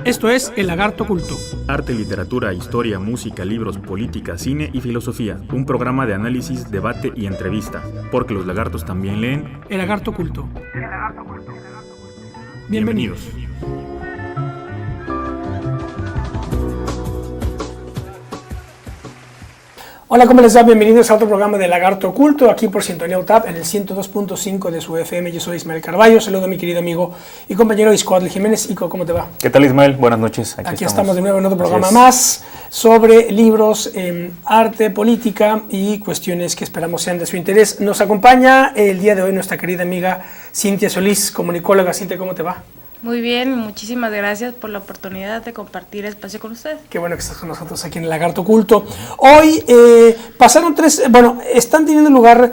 Esto es El Lagarto Culto. Arte, literatura, historia, música, libros, política, cine y filosofía. Un programa de análisis, debate y entrevista. Porque los lagartos también leen. El Lagarto Culto. Bienvenidos. Hola, ¿cómo les va? Bienvenidos a otro programa de Lagarto Oculto, aquí por Sintonía UTAP, en el 102.5 de su FM. Yo soy Ismael Carballo, saludo a mi querido amigo y compañero Iscoatl Jiménez. Ico, ¿cómo te va? ¿Qué tal, Ismael? Buenas noches. Aquí estamos de nuevo en otro programa más sobre libros, arte, política y cuestiones que esperamos sean de su interés. Nos acompaña el día de hoy nuestra querida amiga Cintia Solís, comunicóloga. Cintia, ¿cómo te va? Muy bien, muchísimas gracias por la oportunidad de compartir espacio con usted. Qué bueno que estás con nosotros aquí en el Lagarto Oculto. Hoy pasaron están teniendo lugar,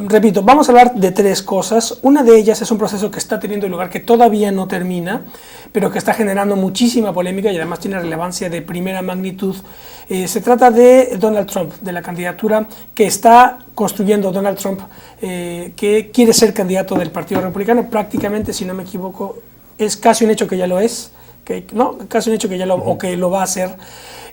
repito, vamos a hablar de tres cosas. Una de ellas es un proceso que está teniendo lugar que todavía no termina, pero que está generando muchísima polémica y además tiene relevancia de primera magnitud. Se trata de Donald Trump, de la candidatura que está construyendo Donald Trump, que quiere ser candidato del Partido Republicano. Prácticamente, si no me equivoco, es casi un hecho que ya lo es, casi un hecho que ya o que lo va a hacer,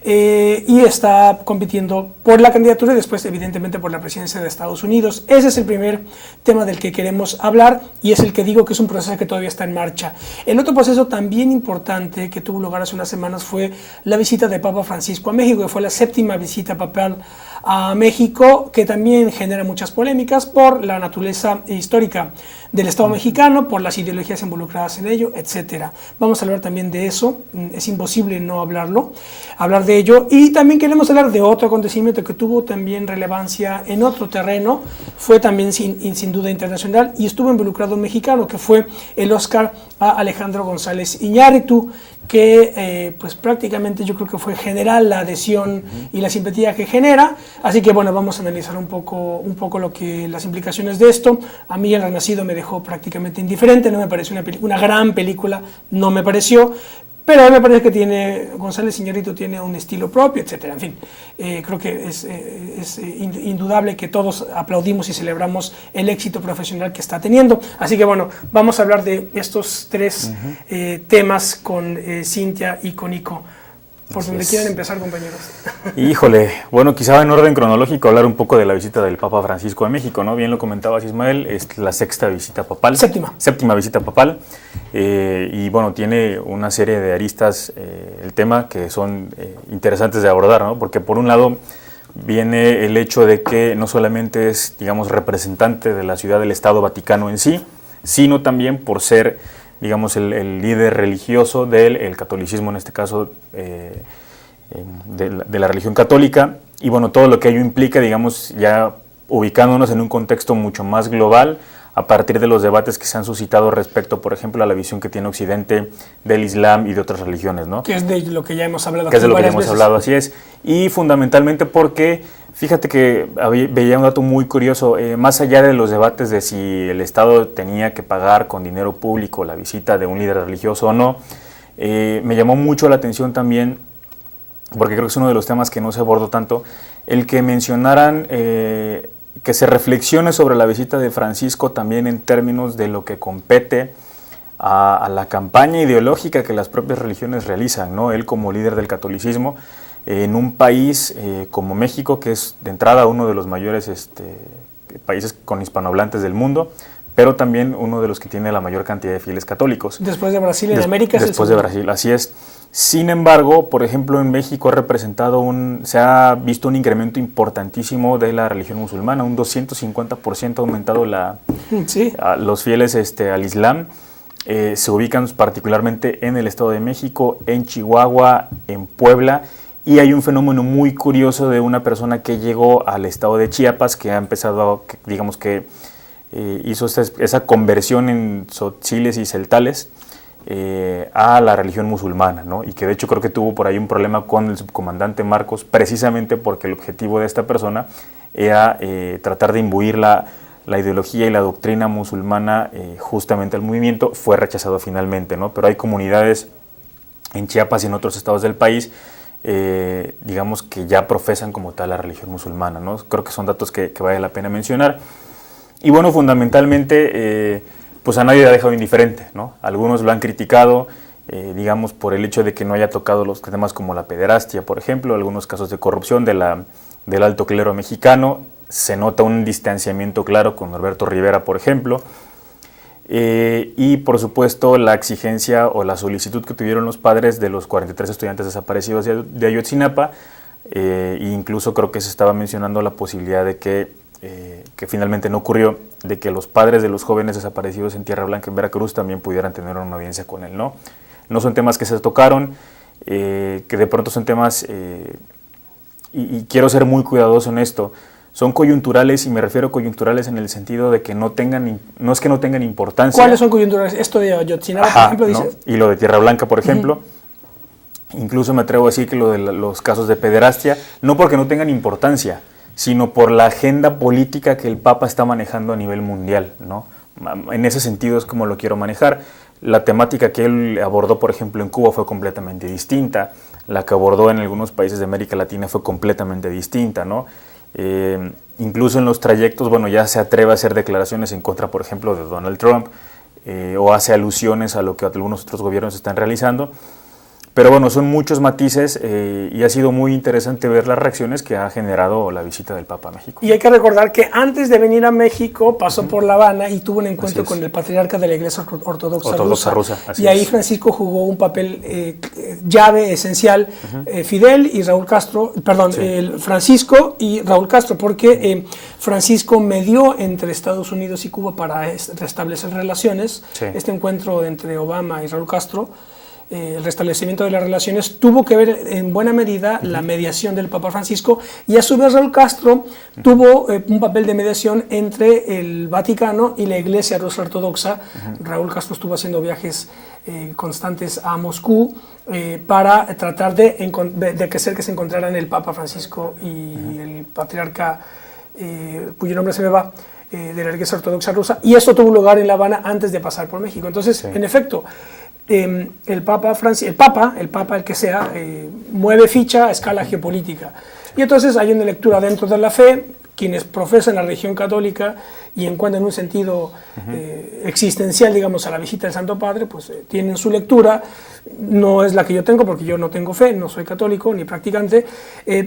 y está compitiendo por la candidatura y después evidentemente por la presidencia de Estados Unidos. Ese es el primer tema del que queremos hablar y es el que digo que es un proceso que todavía está en marcha. El otro proceso también importante que tuvo lugar hace unas semanas fue la visita de Papa Francisco a México, que fue la 7ª visita papal a México, que también genera muchas polémicas por la naturaleza histórica del Estado mexicano, por las ideologías involucradas en ello, etcétera. Vamos a hablar también de eso, es imposible no hablar de ello, y también queremos hablar de otro acontecimiento que tuvo también relevancia en otro terreno, fue también sin duda internacional, y estuvo involucrado un mexicano, que fue el Oscar a Alejandro González Iñárritu, que pues prácticamente yo creo que fue general la adhesión y la simpatía que genera. Así que bueno, vamos a analizar un poco las implicaciones de esto. A mí El Renacido me dejó prácticamente indiferente, no me pareció una gran película, no me pareció, pero a mí me parece que González Iñárritu tiene un estilo propio, etcétera. En fin, creo que es indudable que todos aplaudimos y celebramos el éxito profesional que está teniendo. Así que bueno, vamos a hablar de estos tres temas con Cintia y con Ico. Por donde quieran empezar, compañeros. Híjole, bueno, quizá en orden cronológico hablar un poco de la visita del Papa Francisco a México, ¿no? Bien lo comentabas, Ismael, es la 6ª visita papal. Séptima visita papal. Y bueno, tiene una serie de aristas el tema que son interesantes de abordar, ¿no? Porque por un lado viene el hecho de que no solamente es, digamos, representante de la ciudad del Estado Vaticano en sí, sino también por ser, digamos, el líder religioso del catolicismo, en este caso de la religión católica, y bueno, todo lo que ello implica, digamos, ya ubicándonos en un contexto mucho más global, a partir de los debates que se han suscitado respecto, por ejemplo, a la visión que tiene Occidente del Islam y de otras religiones, ¿no? Que es de lo que ya hemos hablado. Que es de lo que ya hemos hablado, así es. Y fundamentalmente porque, fíjate que veía un dato muy curioso, más allá de los debates de si el Estado tenía que pagar con dinero público la visita de un líder religioso o no, me llamó mucho la atención también, porque creo que es uno de los temas que no se abordó tanto, el que mencionaran que se reflexione sobre la visita de Francisco también en términos de lo que compete a la campaña ideológica que las propias religiones realizan, ¿no? Él como líder del catolicismo en un país como México, que es de entrada uno de los mayores países con hispanohablantes del mundo, pero también uno de los que tiene la mayor cantidad de fieles católicos. Después de Brasil, en América es después de Brasil, así es. Sin embargo, por ejemplo, en México se ha visto un incremento importantísimo de la religión musulmana, un 250% ha aumentado los fieles al Islam. Se ubican particularmente en el Estado de México, en Chihuahua, en Puebla, y hay un fenómeno muy curioso de una persona que llegó al estado de Chiapas, que ha empezado, digamos que hizo esa conversión en tzotziles y celtales a la religión musulmana, ¿no? Y que de hecho creo que tuvo por ahí un problema con el subcomandante Marcos, precisamente porque el objetivo de esta persona era tratar de imbuir la ideología y la doctrina musulmana justamente al movimiento. Fue rechazado finalmente, ¿no? Pero hay comunidades en Chiapas y en otros estados del país, digamos, que ya profesan como tal la religión musulmana, ¿no? Creo que son datos que vale la pena mencionar. Y bueno, fundamentalmente, pues a nadie le ha dejado indiferente, ¿no? Algunos lo han criticado digamos, por el hecho de que no haya tocado los temas como la pederastia, por ejemplo, algunos casos de corrupción del alto clero mexicano. Se nota un distanciamiento claro con Norberto Rivera, por ejemplo. Y por supuesto la exigencia o la solicitud que tuvieron los padres de los 43 estudiantes desaparecidos de Ayotzinapa, incluso creo que se estaba mencionando la posibilidad de que finalmente no ocurrió, de que los padres de los jóvenes desaparecidos en Tierra Blanca, en Veracruz, también pudieran tener una audiencia con él, ¿no? No son temas que se tocaron, que de pronto son temas, y quiero ser muy cuidadoso en esto, son coyunturales, y me refiero a coyunturales en el sentido de que no es que no tengan importancia. ¿Cuáles son coyunturales? Esto de Ayotzinapa, por ejemplo, dices. ¿No? Y lo de Tierra Blanca, por ejemplo. Incluso me atrevo a decir que lo de los casos de pederastia, no porque no tengan importancia, sino por la agenda política que el Papa está manejando a nivel mundial, ¿no? En ese sentido es como lo quiero manejar. La temática que él abordó, por ejemplo, en Cuba fue completamente distinta. La que abordó en algunos países de América Latina fue completamente distinta, ¿no? Incluso en los trayectos, bueno, ya se atreve a hacer declaraciones en contra, por ejemplo, de Donald Trump, o hace alusiones a lo que algunos otros gobiernos están realizando. Pero bueno, son muchos matices, y ha sido muy interesante ver las reacciones que ha generado la visita del Papa a México. Y hay que recordar que antes de venir a México pasó por La Habana y tuvo un encuentro con el patriarca de la Iglesia Ortodoxa Rusa. Y ahí Francisco jugó un papel llave, esencial, Fidel y Raúl Castro, perdón, Francisco y Raúl Castro, porque Francisco medió entre Estados Unidos y Cuba para restablecer relaciones. Este encuentro entre Obama y Raúl Castro, el restablecimiento de las relaciones, tuvo que ver en buena medida la mediación del Papa Francisco, y a su vez Raúl Castro tuvo un papel de mediación entre el Vaticano y la Iglesia Rusa Ortodoxa. Raúl Castro estuvo haciendo viajes constantes a Moscú para tratar de que se encontraran el Papa Francisco y el patriarca, cuyo nombre se me va, de la Iglesia Ortodoxa Rusa, y esto tuvo lugar en La Habana antes de pasar por México. Entonces, en efecto, el Papa, el que sea, mueve ficha a escala geopolítica. Y entonces hay una lectura dentro de la fe. Quienes profesan la religión católica y encuentran un sentido existencial, digamos, a la visita del Santo Padre, pues tienen su lectura. No es la que yo tengo, porque yo no tengo fe, no soy católico ni practicante,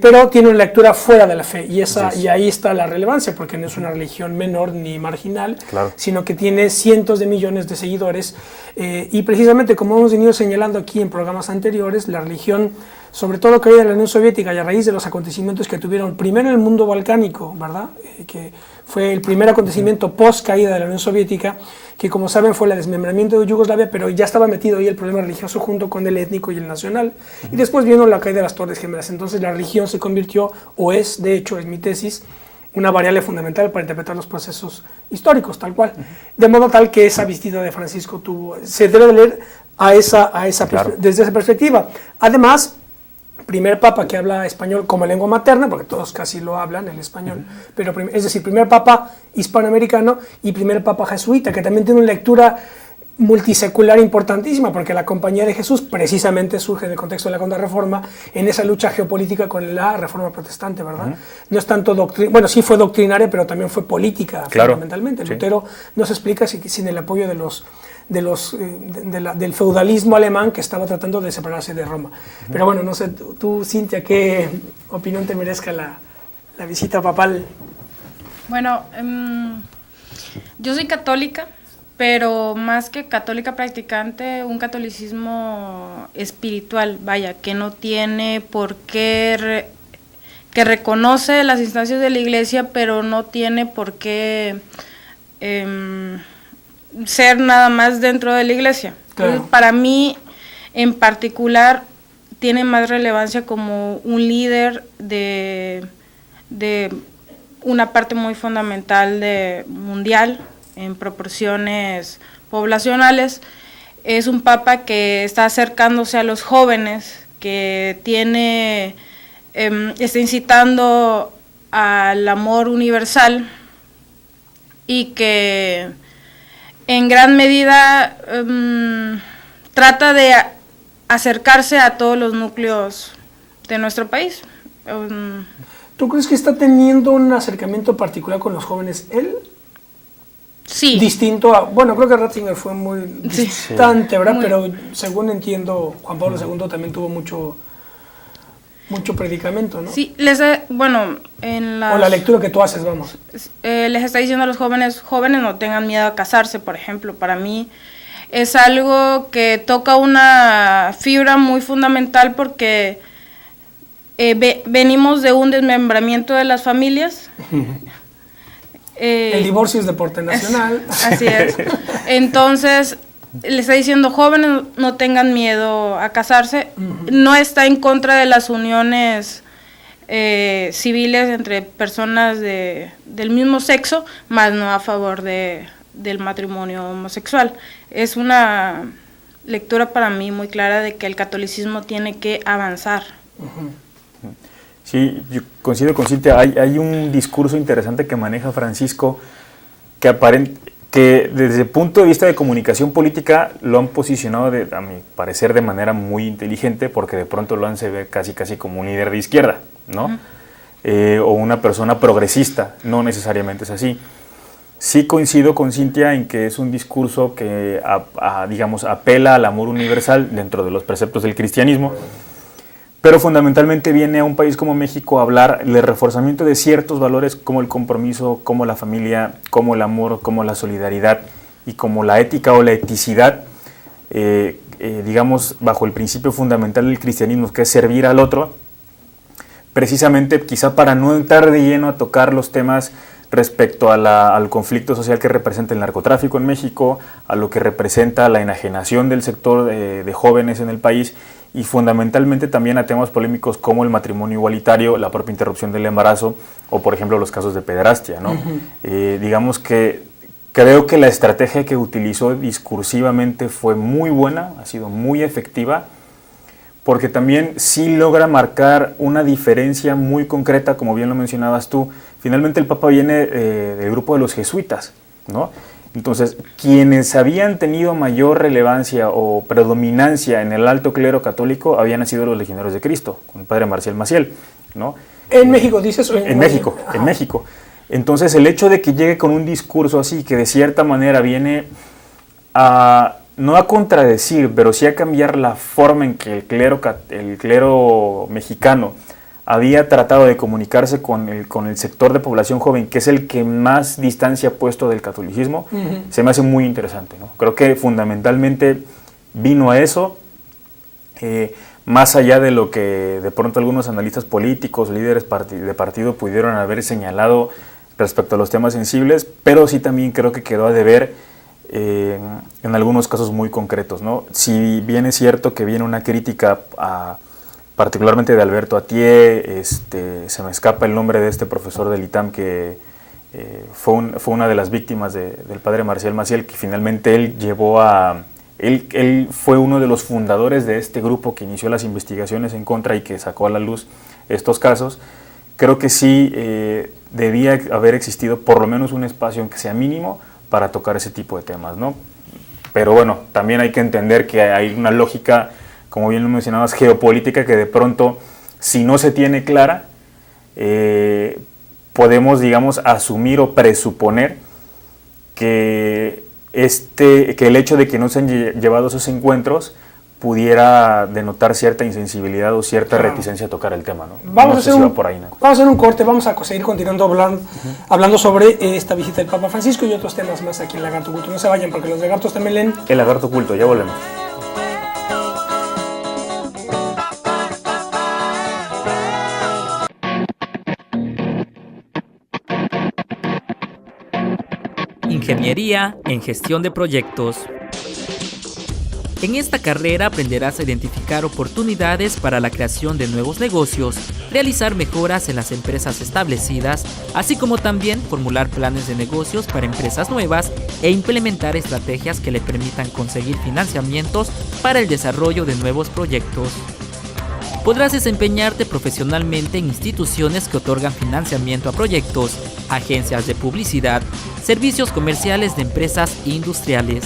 pero tiene una lectura fuera de la fe, y ahí está la relevancia, porque no es una religión menor ni marginal, sino que tiene cientos de millones de seguidores, y precisamente, como hemos venido señalando aquí en programas anteriores, la religión, sobre todo caída de la Unión Soviética y a raíz de los acontecimientos que tuvieron primero en el mundo balcánico, ¿verdad? Que fue el primer acontecimiento post caída de la Unión Soviética, que como saben fue el desmembramiento de Yugoslavia, pero ya estaba metido ahí el problema religioso junto con el étnico y el nacional, y después vino la caída de las Torres Gemelas. Entonces la religión se convirtió, o es, de hecho, es mi tesis, una variable fundamental para interpretar los procesos históricos, tal cual. De modo tal que esa visita de Francisco se debe leer desde esa perspectiva. Además, primer papa que habla español como lengua materna, porque todos casi lo hablan el español, pero es decir, primer papa hispanoamericano y primer papa jesuita, que también tiene una lectura multisecular importantísima, porque la Compañía de Jesús precisamente surge en el contexto de la Contrarreforma, en esa lucha geopolítica con la Reforma Protestante, ¿verdad? No es tanto bueno, sí fue doctrinaria, pero también fue política, fundamentalmente. Lutero no se explica sin el apoyo del feudalismo alemán, que estaba tratando de separarse de Roma. Pero bueno, no sé, tú, Cintia, ¿qué opinión te merezca la visita papal? Bueno, yo soy católica, pero más que católica practicante, un catolicismo espiritual, vaya, que no tiene por qué, que reconoce las instancias de la Iglesia, pero no tiene por qué ser nada más dentro de la Iglesia. Claro. Entonces, para mí, en particular, tiene más relevancia como un líder de una parte muy fundamental mundial, en proporciones poblacionales. Es un papa que está acercándose a los jóvenes, que está incitando al amor universal, y que en gran medida trata de acercarse a todos los núcleos de nuestro país. ¿Tú crees que está teniendo un acercamiento particular con los jóvenes él? Sí. Distinto a, bueno, creo que Ratzinger fue muy distante, ¿verdad? Pero según entiendo, Juan Pablo II también tuvo mucho predicamento, ¿no? Sí, bueno, o la lectura que tú haces, vamos. Les está diciendo a los jóvenes no tengan miedo a casarse, por ejemplo. Para mí es algo que toca una fibra muy fundamental porque venimos de un desmembramiento de las familias. El divorcio es deporte nacional. Así es. Entonces, le está diciendo, jóvenes, no tengan miedo a casarse. No está en contra de las uniones civiles entre personas del mismo sexo, más no a favor del matrimonio homosexual. Es una lectura para mí muy clara de que el catolicismo tiene que avanzar. Sí, yo coincido con Cintia. Hay un discurso interesante que maneja Francisco que desde el punto de vista de comunicación política lo han posicionado, a mi parecer, de manera muy inteligente, porque de pronto lo se ve casi como un líder de izquierda, ¿no? O una persona progresista. No necesariamente es así. Sí coincido con Cintia en que es un discurso que, digamos, apela al amor universal dentro de los preceptos del cristianismo, pero fundamentalmente viene a un país como México a hablar del reforzamiento de ciertos valores como el compromiso, como la familia, como el amor, como la solidaridad y como la ética o la eticidad, digamos, bajo el principio fundamental del cristianismo, que es servir al otro, precisamente quizá para no entrar de lleno a tocar los temas respecto al conflicto social que representa el narcotráfico en México, a lo que representa la enajenación del sector de jóvenes en el país, y fundamentalmente también a temas polémicos como el matrimonio igualitario, la propia interrupción del embarazo o, por ejemplo, los casos de pederastia, ¿no? Digamos que creo que la estrategia que utilizó discursivamente fue muy buena, ha sido muy efectiva, porque también sí logra marcar una diferencia muy concreta, como bien lo mencionabas tú. Finalmente el Papa viene del grupo de los jesuitas, ¿no? Entonces, quienes habían tenido mayor relevancia o predominancia en el alto clero católico habían sido los legionarios de Cristo, con el padre Marcial Maciel, ¿no? ¿En México dices? ¿O en México, en México. Entonces, el hecho de que llegue con un discurso así, que de cierta manera viene no a contradecir, pero sí a cambiar la forma en que el clero mexicano había tratado de comunicarse con el sector de población joven, que es el que más distancia ha puesto del catolicismo, se me hace muy interesante, ¿no? Creo que fundamentalmente vino a eso, más allá de lo que de pronto algunos analistas políticos, líderes de partido pudieron haber señalado respecto a los temas sensibles, pero sí también creo que quedó a deber en algunos casos muy concretos, ¿no? Si bien es cierto que viene una crítica particularmente de Alberto Atié, se me escapa el nombre de este profesor del ITAM que fue una de las víctimas del padre Marcial Maciel, que finalmente él fue uno de los fundadores de este grupo que inició las investigaciones en contra y que sacó a la luz estos casos. Creo que sí debía haber existido por lo menos un espacio, aunque sea mínimo, para tocar ese tipo de temas, ¿no? Pero bueno, también hay que entender que hay una lógica, como bien lo mencionabas, geopolítica, que de pronto, si no se tiene clara, podemos, digamos, asumir o presuponer que el hecho de que no se han llevado esos encuentros pudiera denotar cierta insensibilidad o cierta reticencia a tocar el tema, ¿no? Vamos a hacer un corte, vamos a seguir continuando hablando sobre esta visita del Papa Francisco y otros temas más aquí en Lagarto Culto. No se vayan, porque los lagartos también leen El Lagarto Culto. Ya volvemos. Ingeniería en gestión de proyectos. En esta carrera aprenderás a identificar oportunidades para la creación de nuevos negocios, realizar mejoras en las empresas establecidas, así como también formular planes de negocios para empresas nuevas e implementar estrategias que le permitan conseguir financiamientos para el desarrollo de nuevos proyectos. Podrás desempeñarte profesionalmente en instituciones que otorgan financiamiento a proyectos, agencias de publicidad, servicios comerciales de empresas industriales.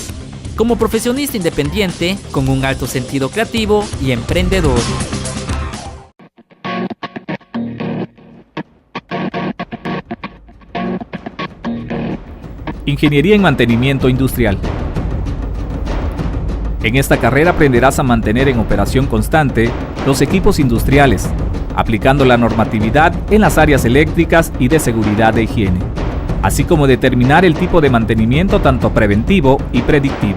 Como profesionista independiente, con un alto sentido creativo y emprendedor. Ingeniería en Mantenimiento Industrial. En esta carrera aprenderás a mantener en operación constante los equipos industriales, aplicando la normatividad en las áreas eléctricas y de seguridad de higiene, así como determinar el tipo de mantenimiento tanto preventivo y predictivo.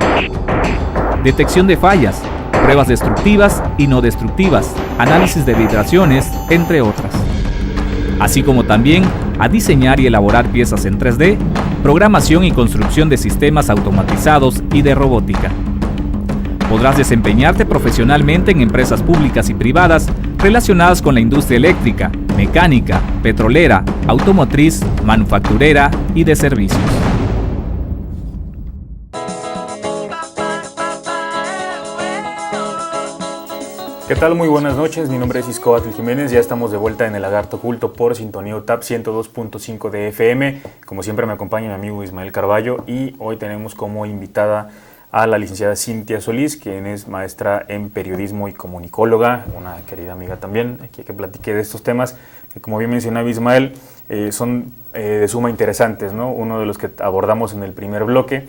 Detección de fallas, pruebas destructivas y no destructivas, análisis de vibraciones, entre otras. Así como también a diseñar y elaborar piezas en 3D, programación y construcción de sistemas automatizados y de robótica. Podrás desempeñarte profesionalmente en empresas públicas y privadas relacionadas con la industria eléctrica, mecánica, petrolera, automotriz, manufacturera y de servicios. ¿Qué tal? Muy buenas noches, mi nombre es Iscoatl Jiménez, ya estamos de vuelta en el Lagarto Oculto por Sintonía UTAP 102.5 de FM. Como siempre me acompaña mi amigo Ismael Carballo y hoy tenemos como invitada a la licenciada Cintia Solís, quien es maestra en periodismo y comunicóloga, una querida amiga también, aquí que platique de estos temas que, como bien mencionaba Ismael, son de suma interesantes, ¿no? Uno de los que abordamos en el primer bloque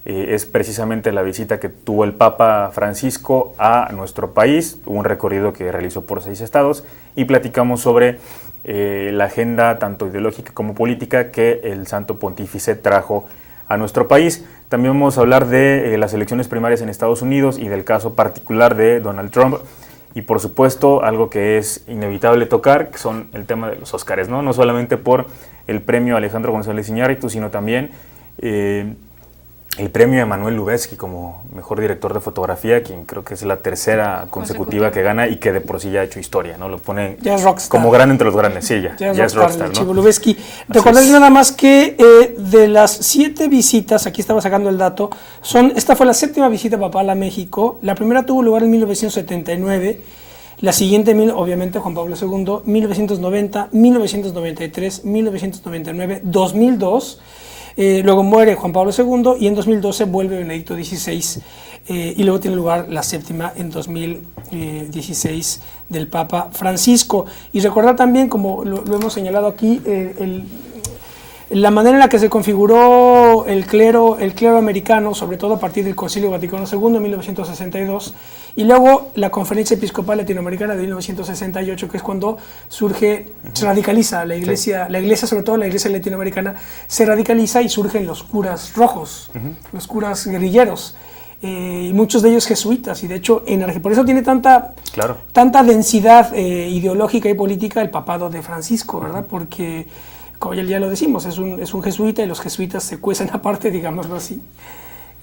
es precisamente la visita que tuvo el Papa Francisco a nuestro país, un recorrido que realizó por 6 estados y platicamos sobre la agenda tanto ideológica como política que el Santo Pontífice trajo a nuestro país. También vamos a hablar de las elecciones primarias en Estados Unidos y del caso particular de Donald Trump. Y por supuesto, algo que es inevitable tocar, que son el tema de los Óscares, ¿no? No solamente por el premio Alejandro González Iñárritu, sino también el premio a Emmanuel Lubezki como mejor director de fotografía, quien creo que es la tercera consecutiva que gana y que de por sí ya ha hecho historia, ¿no? Lo pone como grande entre los grandes, sí, ya es rockstar, ¿no? Chivo Lubezki. Recordarles nada más que de las 7 visitas, aquí estaba sacando el dato, esta fue la 7ª visita papal a México. La primera tuvo lugar en 1979, la siguiente, obviamente, Juan Pablo II, 1990, 1993, 1999, 2002. Luego muere Juan Pablo II y en 2012 vuelve Benedicto XVI y luego tiene lugar la 7ª en 2016 del Papa Francisco. Y recordar también, como lo hemos señalado aquí, la manera en la que se configuró el clero americano, sobre todo a partir del Concilio Vaticano II en 1962, y luego la Conferencia Episcopal Latinoamericana de 1968, que es cuando se radicaliza la iglesia, sobre todo la iglesia latinoamericana, se radicaliza y surgen los curas rojos, los curas guerrilleros, y muchos de ellos jesuitas, y de hecho por eso tiene tanta densidad ideológica y política el papado de Francisco, ¿verdad? Porque, como ya lo decimos, es un jesuita y los jesuitas se cuecen aparte, digámoslo así.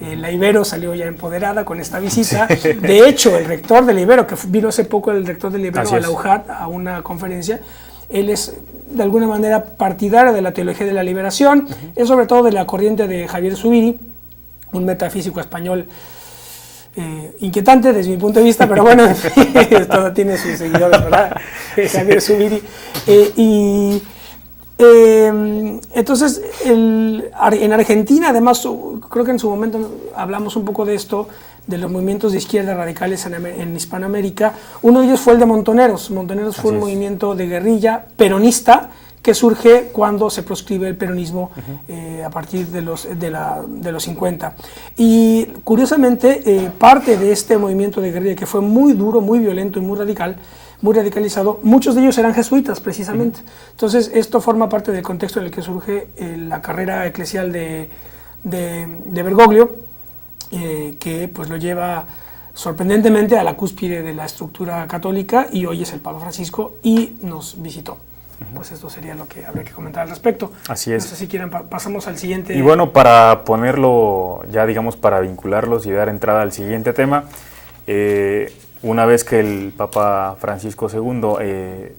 La Ibero salió ya empoderada con esta visita. De hecho, el rector de la Ibero, que vino hace poco el rector de la Ibero a la UJAT a una conferencia, él es de alguna manera partidario de la teología de la liberación, es sobre todo de la corriente de Javier Zubiri, un metafísico español inquietante desde mi punto de vista, pero bueno, todo tiene sus seguidores, ¿verdad? Javier Zubiri. Entonces, en Argentina, además, creo que en su momento hablamos un poco de esto, de los movimientos de izquierda radicales en Hispanoamérica. Uno de ellos fue el de Montoneros. Montoneros fue un movimiento de guerrilla peronista que surge cuando se proscribe el peronismo a partir de los 50. Y curiosamente, parte de este movimiento de guerrilla, que fue muy duro, muy violento y muy radicalizado, muchos de ellos eran jesuitas precisamente. Entonces esto forma parte del contexto en el que surge la carrera eclesial de Bergoglio, que pues lo lleva sorprendentemente a la cúspide de la estructura católica, y hoy es el Papa Francisco y nos visitó. Pues esto sería lo que habría que comentar al respecto. Así es. No sé si quieren, pasamos al siguiente. Y bueno, para ponerlo ya, digamos, para vincularlos y dar entrada al siguiente tema, una vez que el Papa Francisco II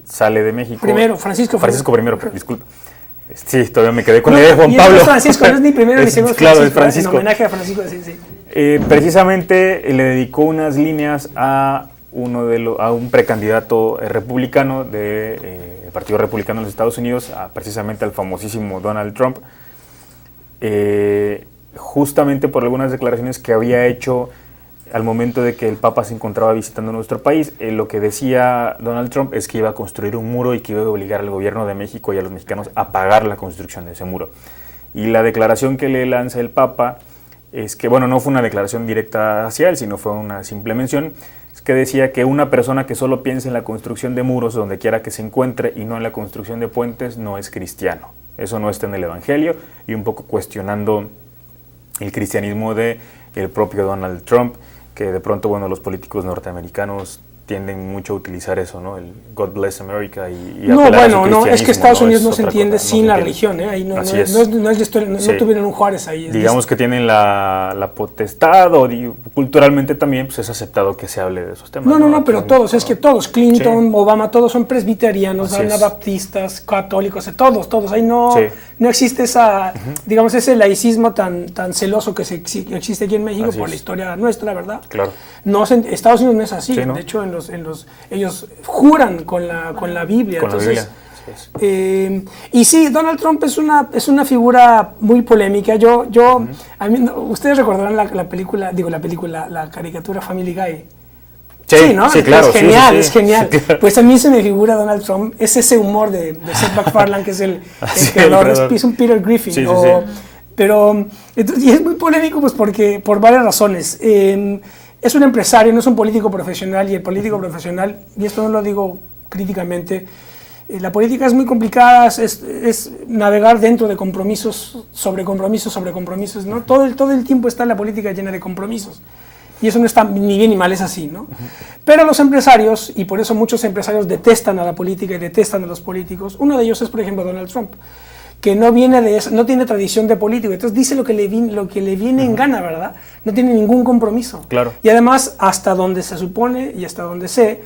sale de México... Francisco primero, disculpa. Sí, todavía me quedé con la idea de Juan Pablo. Es Francisco, no es ni primero ni segundo. Claro, es Francisco. En homenaje a Francisco, sí. Precisamente le dedicó unas líneas a un precandidato republicano del Partido Republicano de los Estados Unidos, precisamente al famosísimo Donald Trump, justamente por algunas declaraciones que había hecho al momento de que el Papa se encontraba visitando nuestro país. Lo que decía Donald Trump es que iba a construir un muro y que iba a obligar al gobierno de México y a los mexicanos a pagar la construcción de ese muro. Y la declaración que le lanza el Papa es que, bueno, no fue una declaración directa hacia él, sino fue una simple mención, es que decía que una persona que solo piensa en la construcción de muros donde quiera que se encuentre y no en la construcción de puentes no es cristiano. Eso no está en el Evangelio, y un poco cuestionando el cristianismo de el propio Donald Trump, que de pronto, bueno, los políticos norteamericanos tienden mucho a utilizar eso, ¿no? El God bless America y no, apelar a su bueno, no, es que Estados Unidos no se entiende cosa, sin la religión, ¿eh? Ahí no tuvieron un Juárez ahí. Digamos que tienen la potestad, o culturalmente también pues es aceptado que se hable de esos temas. No, pero todos, es que todos, Clinton, Obama, todos son presbiterianos, anabaptistas, católicos, todos, ahí no existe esa, digamos, ese laicismo tan celoso que existe aquí en México por la historia nuestra, ¿verdad? Claro. No, Estados Unidos no es así, ¿no? De hecho ellos juran con la Biblia. Con entonces, la Biblia. Y sí, Donald Trump es una figura muy polémica. A mí, ustedes recordarán la caricatura Family Guy. Sí, ¿no? Sí, claro. Es genial, sí, es genial. Sí, claro. Pues a mí se me figura Donald Trump, es ese humor de Seth MacFarlane, que es el creador, es un Peter Griffin. Sí. Pero, y es muy polémico pues porque por varias razones. Es un empresario, no es un político profesional, y el político profesional, y esto no lo digo críticamente, la política es muy complicada, es navegar dentro de compromisos, sobre compromisos, ¿no? Todo el tiempo está la política llena de compromisos, y eso no está ni bien ni mal, es así, ¿no? Pero los empresarios, y por eso muchos empresarios detestan a la política y detestan a los políticos, uno de ellos es, por ejemplo, Donald Trump, que no viene de eso, no tiene tradición de político, entonces dice lo que le viene en gana, ¿verdad? No tiene ningún compromiso. Claro. Y además, hasta donde se supone y hasta donde sé,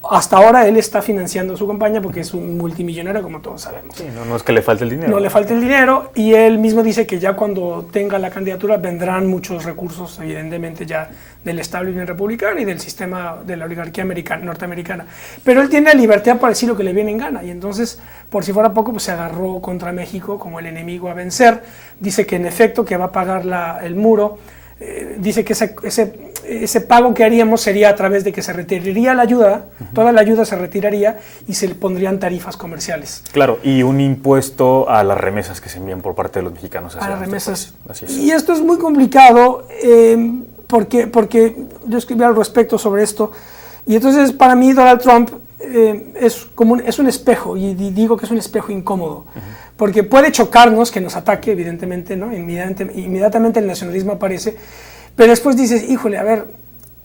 hasta ahora él está financiando su campaña porque es un multimillonario, como todos sabemos. Sí, no es que le falte el dinero. No le falta el dinero, y él mismo dice que ya cuando tenga la candidatura vendrán muchos recursos, evidentemente ya del establishment republicano y del sistema de la oligarquía norteamericana. Pero él tiene la libertad para decir lo que le viene en gana, y entonces, por si fuera poco, pues se agarró contra México como el enemigo a vencer. Dice que en efecto que va a pagar el muro. Dice que ese pago que haríamos sería a través de que se retiraría la ayuda, toda la ayuda se retiraría y se le pondrían tarifas comerciales. Claro, y un impuesto a las remesas que se envían por parte de los mexicanos hacia a las remesas. Así es. Y esto es muy complicado porque yo escribí al respecto sobre esto, y entonces para mí Donald Trump es un espejo, y digo que es un espejo incómodo, porque puede chocarnos que nos ataque, evidentemente, ¿no? Inmediatamente el nacionalismo aparece, pero después dices, híjole, a ver,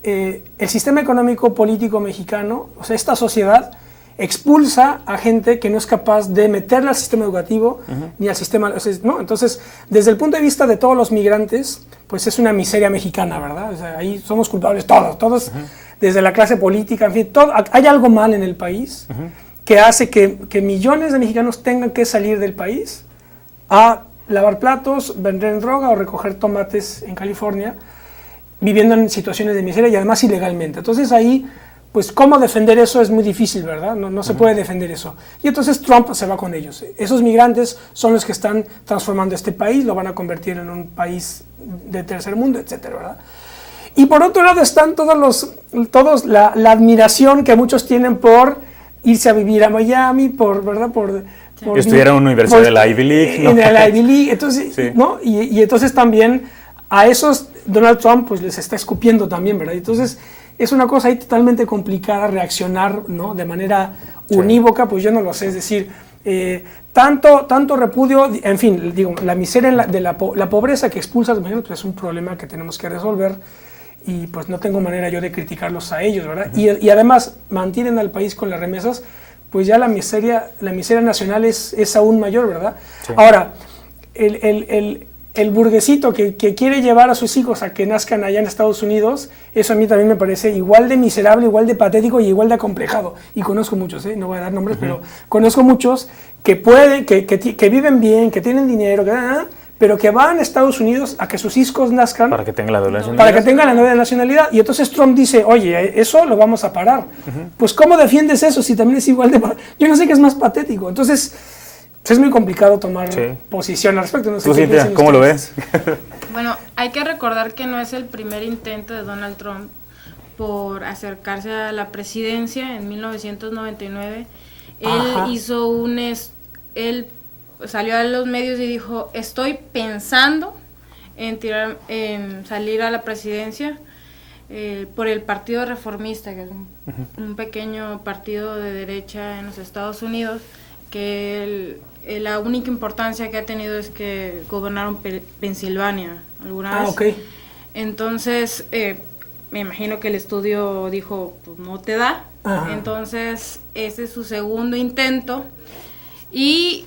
el sistema económico político mexicano, o sea, esta sociedad expulsa a gente que no es capaz de meterla al sistema educativo ni al sistema, ¿no? Entonces, desde el punto de vista de todos los migrantes, pues es una miseria mexicana, ¿verdad? O sea, ahí somos culpables todos, desde la clase política, en fin, hay algo mal en el país que hace que millones de mexicanos tengan que salir del país a lavar platos, vender droga o recoger tomates en California, viviendo en situaciones de miseria y además ilegalmente. Entonces ahí, pues cómo defender eso es muy difícil, ¿verdad? No se puede defender eso. Y entonces Trump se va con ellos. Esos migrantes son los que están transformando este país, lo van a convertir en un país de tercer mundo, etcétera, ¿verdad? Y por otro lado están todos la admiración que muchos tienen por irse a vivir a Miami, ¿verdad? Por estudiar en una universidad de la Ivy League, ¿no? En la Ivy League, entonces, sí. ¿No? Y entonces también a esos Donald Trump pues les está escupiendo también, ¿verdad? Entonces es una cosa ahí totalmente complicada reaccionar, ¿no? De manera unívoca, pues yo no lo sé, es decir, tanto repudio, en fin, digo, la miseria la pobreza que expulsa a los mexicanos pues es un problema que tenemos que resolver, y pues no tengo manera yo de criticarlos a ellos, ¿verdad? Y además mantienen al país con las remesas, pues ya la miseria nacional es aún mayor, ¿verdad? Sí. Ahora, el burguesito que quiere llevar a sus hijos a que nazcan allá en Estados Unidos, eso a mí también me parece igual de miserable, igual de patético y igual de acomplejado. Y conozco muchos, no voy a dar nombres, pero conozco muchos que pueden, que viven bien, que tienen dinero, pero que van a Estados Unidos a que sus hijos nazcan para que tengan la doble nacionalidad. Para que tengan la nueva nacionalidad. Y entonces Trump dice, oye, eso lo vamos a parar. Pues ¿cómo defiendes eso si también es igual de... Yo no sé qué es más patético. Entonces es muy complicado tomar posición al respecto. No sé. ¿Tú, Cintia, cómo lo ves? Bueno, hay que recordar que no es el primer intento de Donald Trump por acercarse a la presidencia. En 1999 él hizo él salió a los medios y dijo, estoy pensando en salir a la presidencia por el Partido Reformista, que es un pequeño partido de derecha en los Estados Unidos, que la única importancia que ha tenido es que gobernaron Pensilvania alguna vez. Okay. Entonces, me imagino que el estudio dijo, pues no te da. Ajá. Entonces, ese es su segundo intento. Y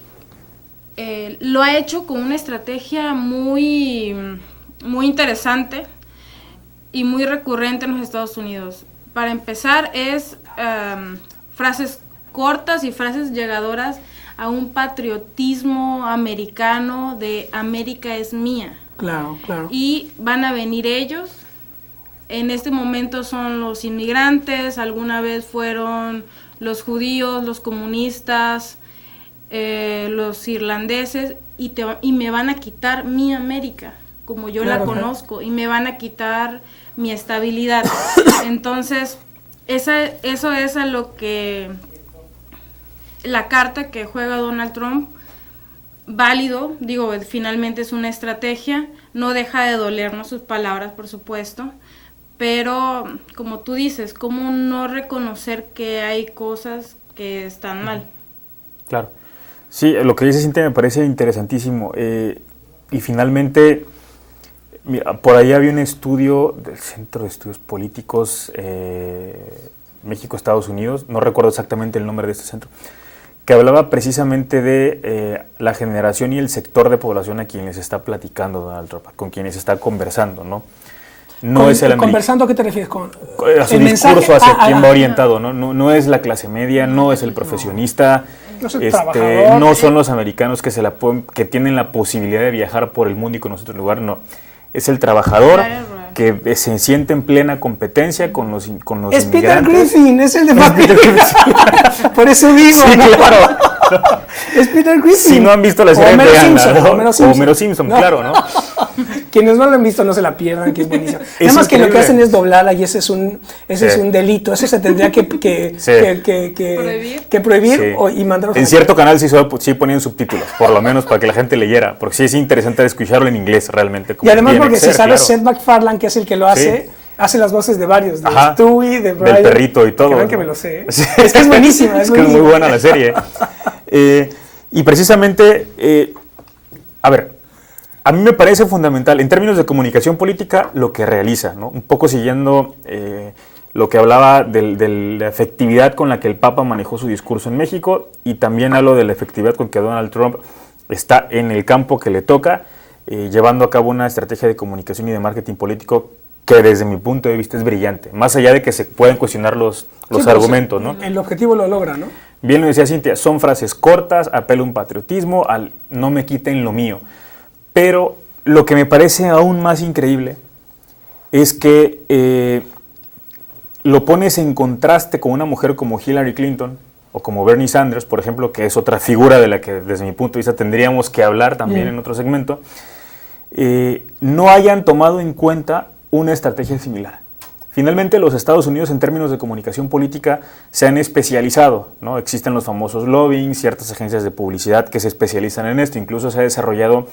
lo ha hecho con una estrategia muy, muy interesante y muy recurrente en los Estados Unidos. Para empezar, es frases cortas y frases llegadoras a un patriotismo americano de América es mía. Claro, claro. Y van a venir ellos. En este momento son los inmigrantes, alguna vez fueron los judíos, los comunistas, los irlandeses, y me van a quitar mi América, como yo la conozco, y me van a quitar mi estabilidad. Entonces, eso es a lo que la carta que juega Donald Trump, válido, digo, finalmente es una estrategia, no deja de dolernos sus palabras, por supuesto, pero como tú dices, ¿cómo no reconocer que hay cosas que están mal? Claro. Sí, lo que dice Cintia me parece interesantísimo. Y finalmente, mira, por ahí había un estudio del Centro de Estudios Políticos México-Estados Unidos, no recuerdo exactamente el nombre de este centro, que hablaba precisamente de la generación y el sector de población a quienes está platicando Donald Trump, con quienes está conversando, ¿no? No es el ¿Conversando a qué te refieres? A su discurso hacia quién va orientado, ¿no? No es la clase media, no es el profesionista, no es el trabajador, no son los americanos que tienen la posibilidad de viajar por el mundo y conocer otro lugar, no. Es el trabajador que se siente en plena competencia con los es inmigrantes. Peter Griffin, es el de Peter Griffin. Por eso digo, sí, ¿no? Claro. Es Peter Griffin. Si no han visto la serie de Homero Simpson, no. Claro, ¿no? Quienes no lo han visto no se la pierdan, que es buenísimo. Además que lo que hacen es doblarla y ese es un delito. Eso se tendría que prohibir y mandarlos en cierto canal sí ponían subtítulos, por lo menos para que la gente leyera, porque sí es interesante escucharlo en inglés realmente. Y además porque si sabes Seth MacFarlane, que es el que lo hace, hace las voces de varios, de Stewie, de Brian. Del perrito y todo. Que, que me lo sé. Sí. Es que es buenísima. Es que es muy buena la serie. Y precisamente, a ver, a mí me parece fundamental, en términos de comunicación política, lo que realiza, ¿no? Un poco siguiendo lo que hablaba de la efectividad con la que el Papa manejó su discurso en México, y también hablo de la efectividad con que Donald Trump está en el campo que le toca, llevando a cabo una estrategia de comunicación y de marketing político que desde mi punto de vista es brillante, más allá de que se pueden cuestionar los argumentos, ¿no? El objetivo lo logra, ¿no? Bien lo decía Cintia, son frases cortas, apelo a un patriotismo, al no me quiten lo mío. Pero lo que me parece aún más increíble es que lo pones en contraste con una mujer como Hillary Clinton o como Bernie Sanders, por ejemplo, que es otra figura de la que desde mi punto de vista tendríamos que hablar también en otro segmento, no hayan tomado en cuenta una estrategia similar. Finalmente, los Estados Unidos en términos de comunicación política se han especializado, ¿no? Existen los famosos lobbying, ciertas agencias de publicidad que se especializan en esto, incluso se ha desarrollado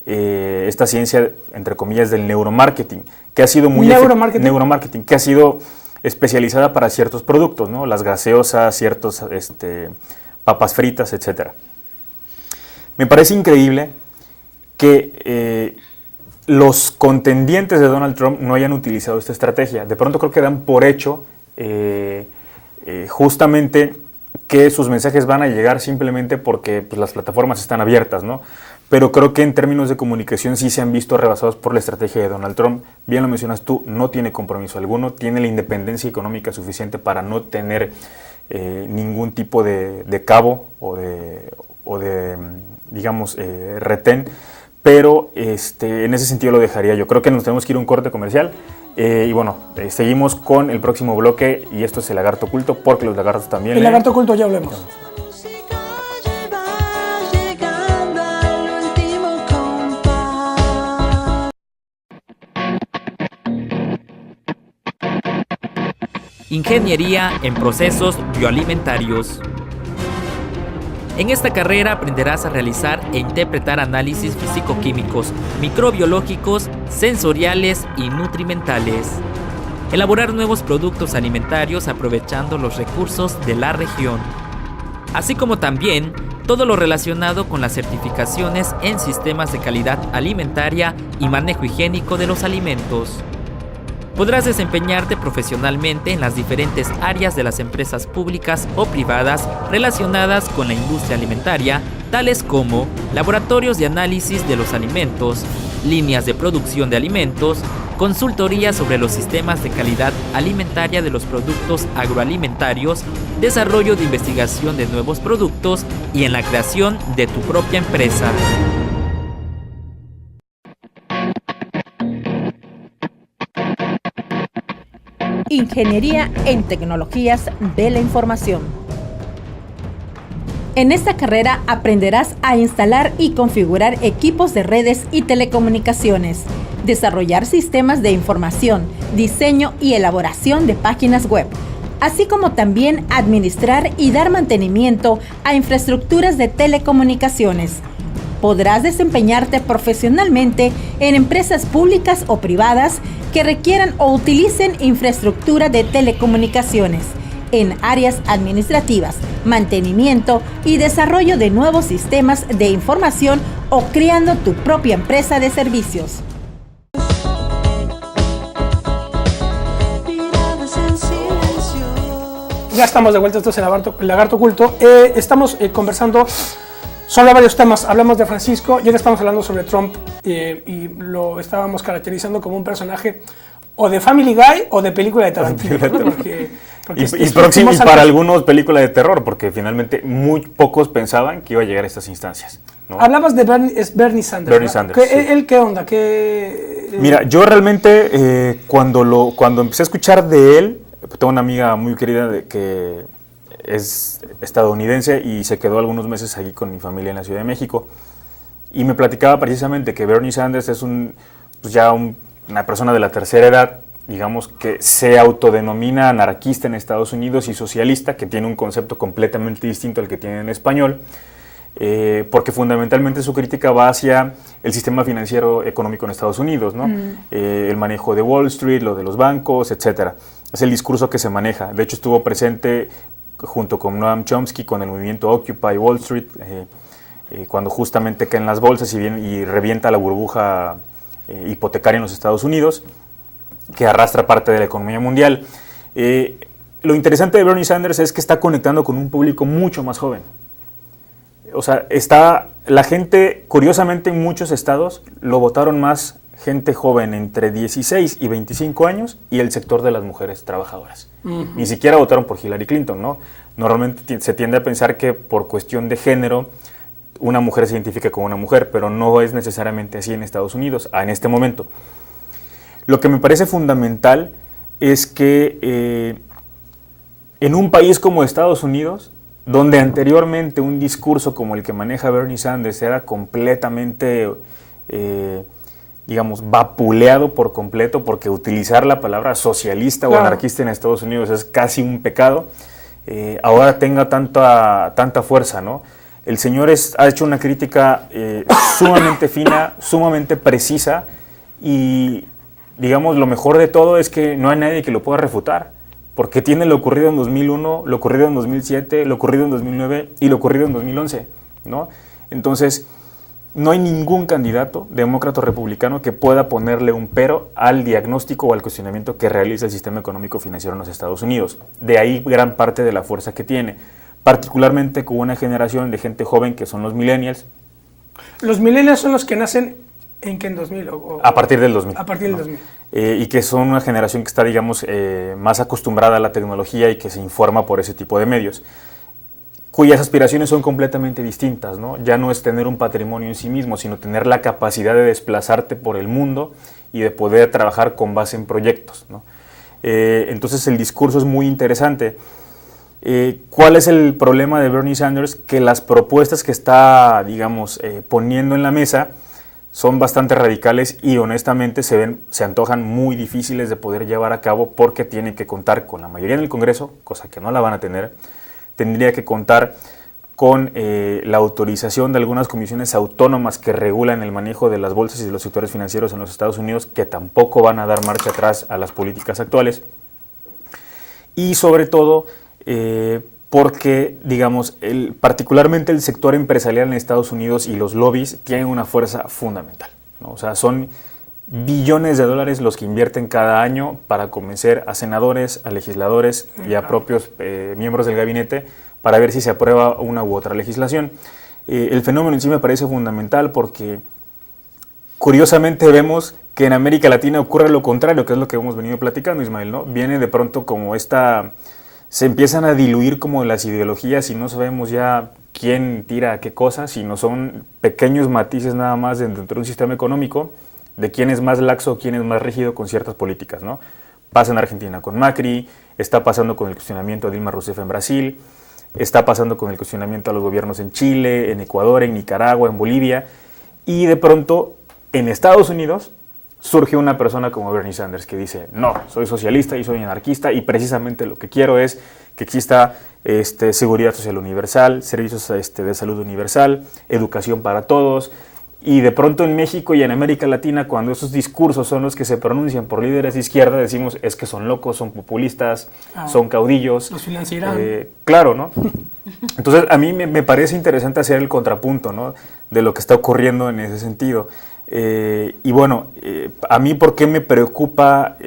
esta ciencia, entre comillas, del neuromarketing, que ha sido muy neuromarketing, que ha sido especializada para ciertos productos, ¿no? Las gaseosas, ciertos papas fritas, etc. Me parece increíble que los contendientes de Donald Trump no hayan utilizado esta estrategia. De pronto creo que dan por hecho justamente que sus mensajes van a llegar simplemente porque pues, las plataformas están abiertas, ¿no? Pero creo que en términos de comunicación sí se han visto rebasados por la estrategia de Donald Trump. Bien lo mencionas tú, no tiene compromiso alguno, tiene la independencia económica suficiente para no tener ningún tipo de cabo o de digamos, retén, pero en ese sentido lo dejaría yo. Creo que nos tenemos que ir a un corte comercial y bueno, seguimos con el próximo bloque y esto es el lagarto oculto, porque los lagartos también... El lagarto oculto ya hablemos. Ingeniería en procesos bioalimentarios. En esta carrera aprenderás a realizar e interpretar análisis físico-químicos, microbiológicos, sensoriales y nutrimentales. Elaborar nuevos productos alimentarios aprovechando los recursos de la región. Así como también todo lo relacionado con las certificaciones en sistemas de calidad alimentaria y manejo higiénico de los alimentos. Podrás desempeñarte profesionalmente en las diferentes áreas de las empresas públicas o privadas relacionadas con la industria alimentaria, tales como laboratorios de análisis de los alimentos, líneas de producción de alimentos, consultoría sobre los sistemas de calidad alimentaria de los productos agroalimentarios, desarrollo de investigación de nuevos productos y en la creación de tu propia empresa. Ingeniería en Tecnologías de la Información. En esta carrera aprenderás a instalar y configurar equipos de redes y telecomunicaciones, desarrollar sistemas de información, diseño y elaboración de páginas web, así como también administrar y dar mantenimiento a infraestructuras de telecomunicaciones. Podrás desempeñarte profesionalmente en empresas públicas o privadas que requieran o utilicen infraestructura de telecomunicaciones, en áreas administrativas, mantenimiento y desarrollo de nuevos sistemas de información o creando tu propia empresa de servicios. Ya estamos de vuelta, esto es el Lagarto Oculto. Estamos conversando sobre varios temas. Hablamos de Francisco y ahora estamos hablando sobre Trump y lo estábamos caracterizando como un personaje o de Family Guy o de película de Tarantino. ¿No? Y para algunos película de terror, porque finalmente muy pocos pensaban que iba a llegar a estas instancias, ¿no? Hablabas de Bernie Sanders. Bernie Sanders, sí. ¿Él qué onda? Mira, yo realmente cuando empecé a escuchar de él, tengo una amiga muy querida que es estadounidense y se quedó algunos meses allí con mi familia en la Ciudad de México, y me platicaba precisamente que Bernie Sanders es una persona de la tercera edad, digamos, que se autodenomina anarquista en Estados Unidos y socialista, que tiene un concepto completamente distinto al que tiene en español, porque fundamentalmente su crítica va hacia el sistema financiero económico en Estados Unidos, ¿no? El manejo de Wall Street, lo de los bancos, etcétera. Es el discurso que se maneja. De hecho, estuvo presente junto con Noam Chomsky con el movimiento Occupy Wall Street, cuando justamente caen las bolsas y revienta la burbuja hipotecaria en los Estados Unidos, que arrastra parte de la economía mundial. Lo interesante de Bernie Sanders es que está conectando con un público mucho más joven. O sea, la gente, curiosamente en muchos estados, lo votaron más gente joven entre 16 y 25 años y el sector de las mujeres trabajadoras. Ni siquiera votaron por Hillary Clinton, ¿no? Normalmente se tiende a pensar que por cuestión de género una mujer se identifica con una mujer, pero no es necesariamente así en Estados Unidos, en este momento. Lo que me parece fundamental es que en un país como Estados Unidos, donde anteriormente un discurso como el que maneja Bernie Sanders era completamente, vapuleado por completo, porque utilizar la palabra socialista o anarquista en Estados Unidos es casi un pecado, ahora tenga tanta fuerza, ¿no? El señor ha hecho una crítica sumamente fina, sumamente precisa, y digamos, lo mejor de todo es que no hay nadie que lo pueda refutar, porque tiene lo ocurrido en 2001, lo ocurrido en 2007, lo ocurrido en 2009 y lo ocurrido en 2011, ¿no? Entonces, no hay ningún candidato, demócrata o republicano, que pueda ponerle un pero al diagnóstico o al cuestionamiento que realiza el sistema económico financiero en los Estados Unidos. De ahí gran parte de la fuerza que tiene, particularmente con una generación de gente joven que son los millennials. Los millennials son los que nacen en 2000 a partir del 2000. A partir del 2000. Y que son una generación que está, digamos, más acostumbrada a la tecnología y que se informa por ese tipo de medios, cuyas aspiraciones son completamente distintas, ¿no? Ya no es tener un patrimonio en sí mismo, sino tener la capacidad de desplazarte por el mundo y de poder trabajar con base en proyectos, ¿no? Entonces el discurso es muy interesante. ¿Cuál es el problema de Bernie Sanders? Que las propuestas que está, digamos, poniendo en la mesa son bastante radicales y honestamente se antojan muy difíciles de poder llevar a cabo, porque tienen que contar con la mayoría en el Congreso, cosa que no la van a tener. Tendría que contar con la autorización de algunas comisiones autónomas que regulan el manejo de las bolsas y de los sectores financieros en los Estados Unidos, que tampoco van a dar marcha atrás a las políticas actuales. Y sobre todo porque, digamos, particularmente el sector empresarial en Estados Unidos y los lobbies tienen una fuerza fundamental, ¿no? O sea, son billones de dólares los que invierten cada año para convencer a senadores, a legisladores y a propios miembros del gabinete para ver si se aprueba una u otra legislación. El fenómeno en sí me parece fundamental porque curiosamente vemos que en América Latina ocurre lo contrario, que es lo que hemos venido platicando, Ismael, ¿no? Viene de pronto como se empiezan a diluir como las ideologías y no sabemos ya quién tira a qué cosa, sino son pequeños matices nada más dentro de un sistema económico de quién es más laxo, quién es más rígido con ciertas políticas, ¿no? Pasa en Argentina con Macri, está pasando con el cuestionamiento a Dilma Rousseff en Brasil, está pasando con el cuestionamiento a los gobiernos en Chile, en Ecuador, en Nicaragua, en Bolivia, y de pronto en Estados Unidos surge una persona como Bernie Sanders que dice, no, soy socialista y soy anarquista y precisamente lo que quiero es que exista seguridad social universal, servicios de salud universal, educación para todos. Y de pronto en México y en América Latina, cuando esos discursos son los que se pronuncian por líderes de izquierda, decimos, es que son locos, son populistas, son caudillos. Los financiarán. Claro, ¿no? Entonces, a mí me parece interesante hacer el contrapunto, ¿no? De lo que está ocurriendo en ese sentido. Y bueno, a mí, ¿por qué me preocupa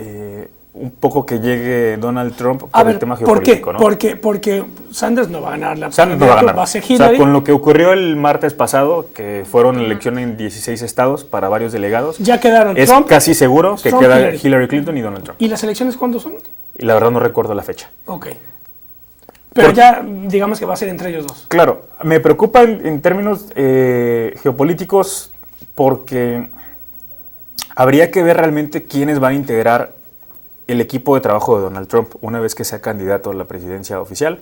un poco que llegue Donald Trump por el tema geopolítico, ¿no? Porque Sanders no va a ganar la Sanders no va a ganar. Va a ser Hillary. O sea, con lo que ocurrió el martes pasado, que fueron elecciones en 16 estados para varios delegados, ya quedaron es Trump, casi seguro que queda Hillary Clinton y Donald Trump. ¿Y las elecciones cuándo son? Y la verdad no recuerdo la fecha. Ok. Pero ya digamos que va a ser entre ellos dos. Claro, me preocupa en términos geopolíticos porque habría que ver realmente quiénes van a integrar el equipo de trabajo de Donald Trump una vez que sea candidato a la presidencia oficial.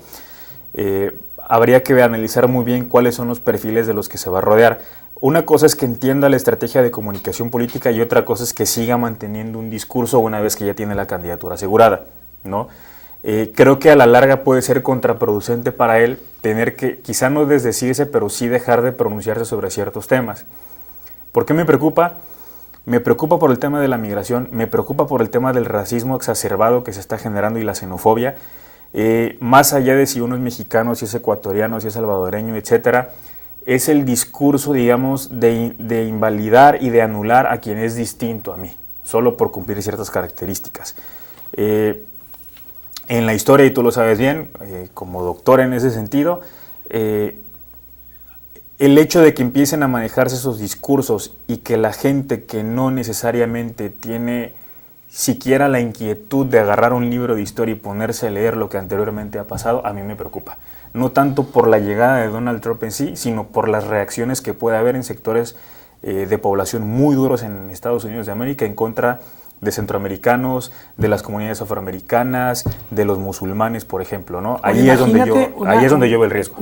Habría que analizar muy bien cuáles son los perfiles de los que se va a rodear. Una cosa es que entienda la estrategia de comunicación política y otra cosa es que siga manteniendo un discurso una vez que ya tiene la candidatura asegurada, ¿no? Creo que a la larga puede ser contraproducente para él tener que, quizá no desdecirse, pero sí dejar de pronunciarse sobre ciertos temas. ¿Por qué me preocupa? Me preocupa por el tema de la migración, me preocupa por el tema del racismo exacerbado que se está generando y la xenofobia. Más allá de si uno es mexicano, si es ecuatoriano, si es salvadoreño, etcétera, es el discurso, digamos, de invalidar y de anular a quien es distinto a mí, solo por cumplir ciertas características. En la historia, y tú lo sabes bien, como doctor en ese sentido, el hecho de que empiecen a manejarse esos discursos y que la gente que no necesariamente tiene siquiera la inquietud de agarrar un libro de historia y ponerse a leer lo que anteriormente ha pasado, a mí me preocupa. No tanto por la llegada de Donald Trump en sí, sino por las reacciones que puede haber en sectores de población muy duros en Estados Unidos de América en contra de centroamericanos, de las comunidades afroamericanas, de los musulmanes, por ejemplo, ¿no? Ahí es donde yo veo el riesgo.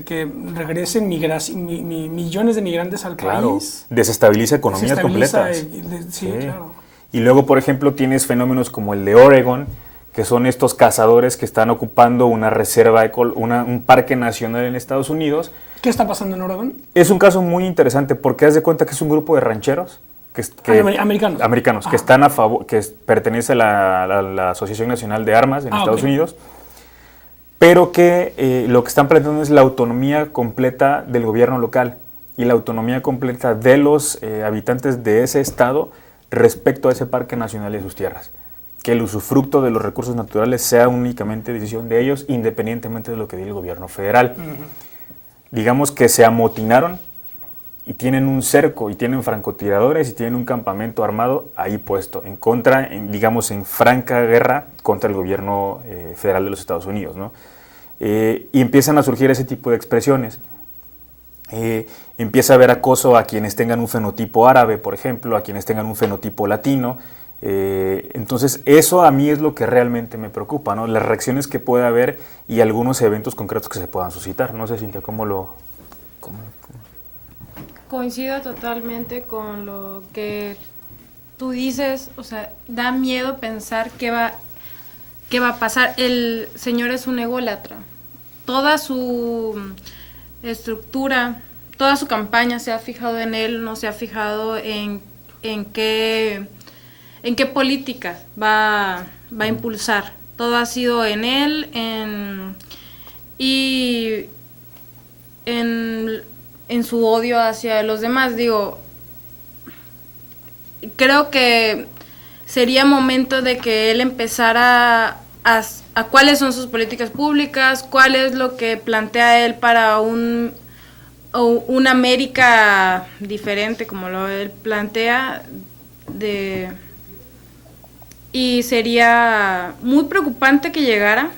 Que regresen millones de migrantes al país. Desestabiliza economías completas. Sí, claro. Y luego, por ejemplo, tienes fenómenos como el de Oregon, que son estos cazadores que están ocupando una reserva, un parque nacional en Estados Unidos. ¿Qué está pasando en Oregon? Es un caso muy interesante porque haz de cuenta que es un grupo de rancheros americanos que están a favor, que pertenece a la Asociación Nacional de Armas en Estados Unidos, pero que lo que están planteando es la autonomía completa del gobierno local y la autonomía completa de los habitantes de ese estado respecto a ese parque nacional y a sus tierras. Que el usufructo de los recursos naturales sea únicamente decisión de ellos, independientemente de lo que diga el gobierno federal. Digamos que se amotinaron y tienen un cerco, y tienen francotiradores, y tienen un campamento armado ahí puesto, en franca guerra contra el gobierno federal de los Estados Unidos, ¿no? Y empiezan a surgir ese tipo de expresiones. Empieza a haber acoso a quienes tengan un fenotipo árabe, por ejemplo, a quienes tengan un fenotipo latino. Entonces, eso a mí es lo que realmente me preocupa, ¿no? Las reacciones que pueda haber y algunos eventos concretos que se puedan suscitar. No sé, Cintia, ¿cómo lo...? Coincido totalmente con lo que tú dices, o sea, da miedo pensar qué va a pasar. El señor es un ególatra toda su estructura, toda su campaña se ha fijado en él, no se ha fijado en qué políticas va a impulsar. Todo ha sido en él, y en su odio hacia los demás. Digo, creo que sería momento de que él empezara a cuáles son sus políticas públicas, cuál es lo que plantea él para una América diferente, como lo él plantea, y sería muy preocupante que llegara,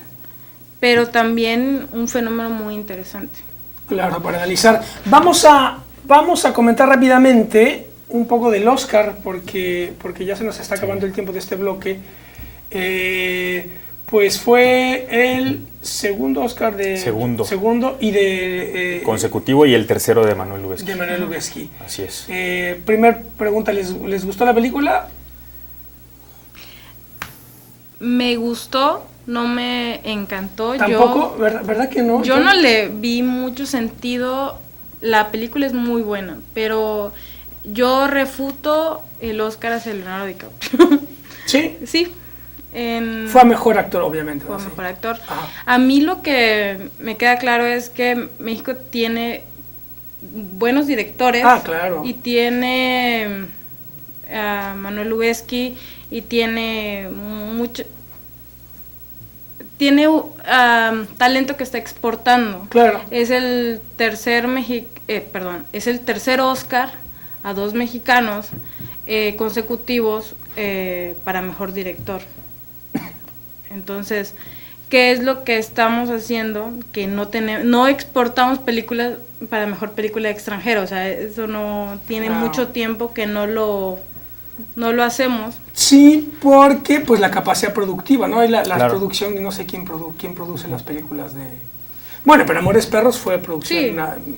pero también un fenómeno muy interesante. Claro, para analizar. Vamos a comentar rápidamente un poco del Oscar, porque ya se nos está acabando el tiempo de este bloque. Pues fue el segundo Oscar segundo y de consecutivo, y el tercero de Emmanuel Lubezki. De Emmanuel Lubezki. Así es. Primer pregunta, ¿les gustó la película? Me gustó, no me encantó. ¿Tampoco? ¿Verdad que no? Yo no le vi mucho sentido. La película es muy buena, pero yo refuto el Oscar hacia Leonardo DiCaprio. ¿Sí? Sí. Fue a mejor actor, obviamente. Fue a mejor actor. Ajá. A mí lo que me queda claro es que México tiene buenos directores. Claro. Y tiene a Emmanuel Lubezki, y tiene talento que está exportando. Claro. Es el tercer Oscar a 2 mexicanos consecutivos para mejor director. Entonces, ¿qué es lo que estamos haciendo? Que no exportamos películas para mejor película extranjera. O sea, eso no tiene mucho tiempo que no lo hacemos. Sí, porque pues la capacidad productiva, ¿no? Y la producción, no sé quién produce las películas de... Bueno, pero Amores Perros fue producción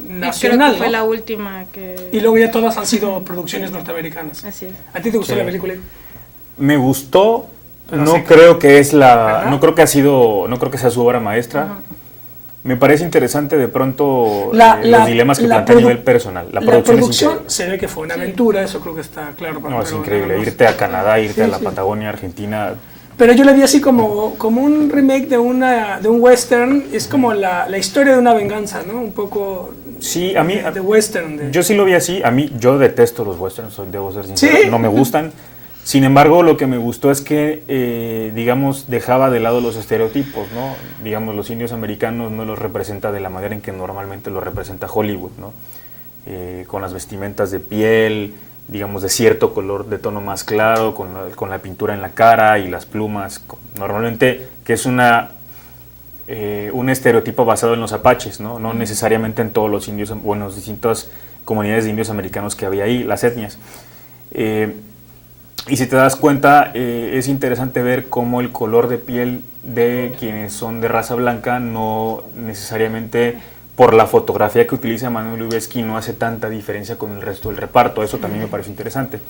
nacional, creo que fue ¿no? la última que... Y luego ya todas han sido producciones norteamericanas. Así es. ¿A ti te gustó la película? Me gustó. Pero no creo que no creo que sea su obra maestra. Ajá. Me parece interesante de pronto los dilemas que plantea a nivel personal. La producción se ve que fue una aventura, eso creo que está claro. Es increíble. Irte a Canadá, irte a la Patagonia, Argentina. Pero yo la vi así como un remake de un western. Es como la historia de una venganza, ¿no? Un poco... Sí, a mí... de western. Yo sí lo vi así. Yo detesto los westerns, debo ser sincero. ¿Sí? No me gustan. Sin embargo, lo que me gustó es que, digamos, dejaba de lado los estereotipos, ¿no? Digamos, los indios americanos no los representa de la manera en que normalmente los representa Hollywood, ¿no? Con las vestimentas de piel, digamos, de cierto color de tono más claro, con la pintura en la cara y las plumas, normalmente, que es un estereotipo basado en los apaches, ¿no? No necesariamente en todos los indios, bueno, las distintas comunidades de indios americanos que había ahí, las etnias. Y si te das cuenta, es interesante ver cómo el color de piel de quienes son de raza blanca no necesariamente, por la fotografía que utiliza Emmanuel Lubezki, no hace tanta diferencia con el resto del reparto. Eso también me pareció interesante.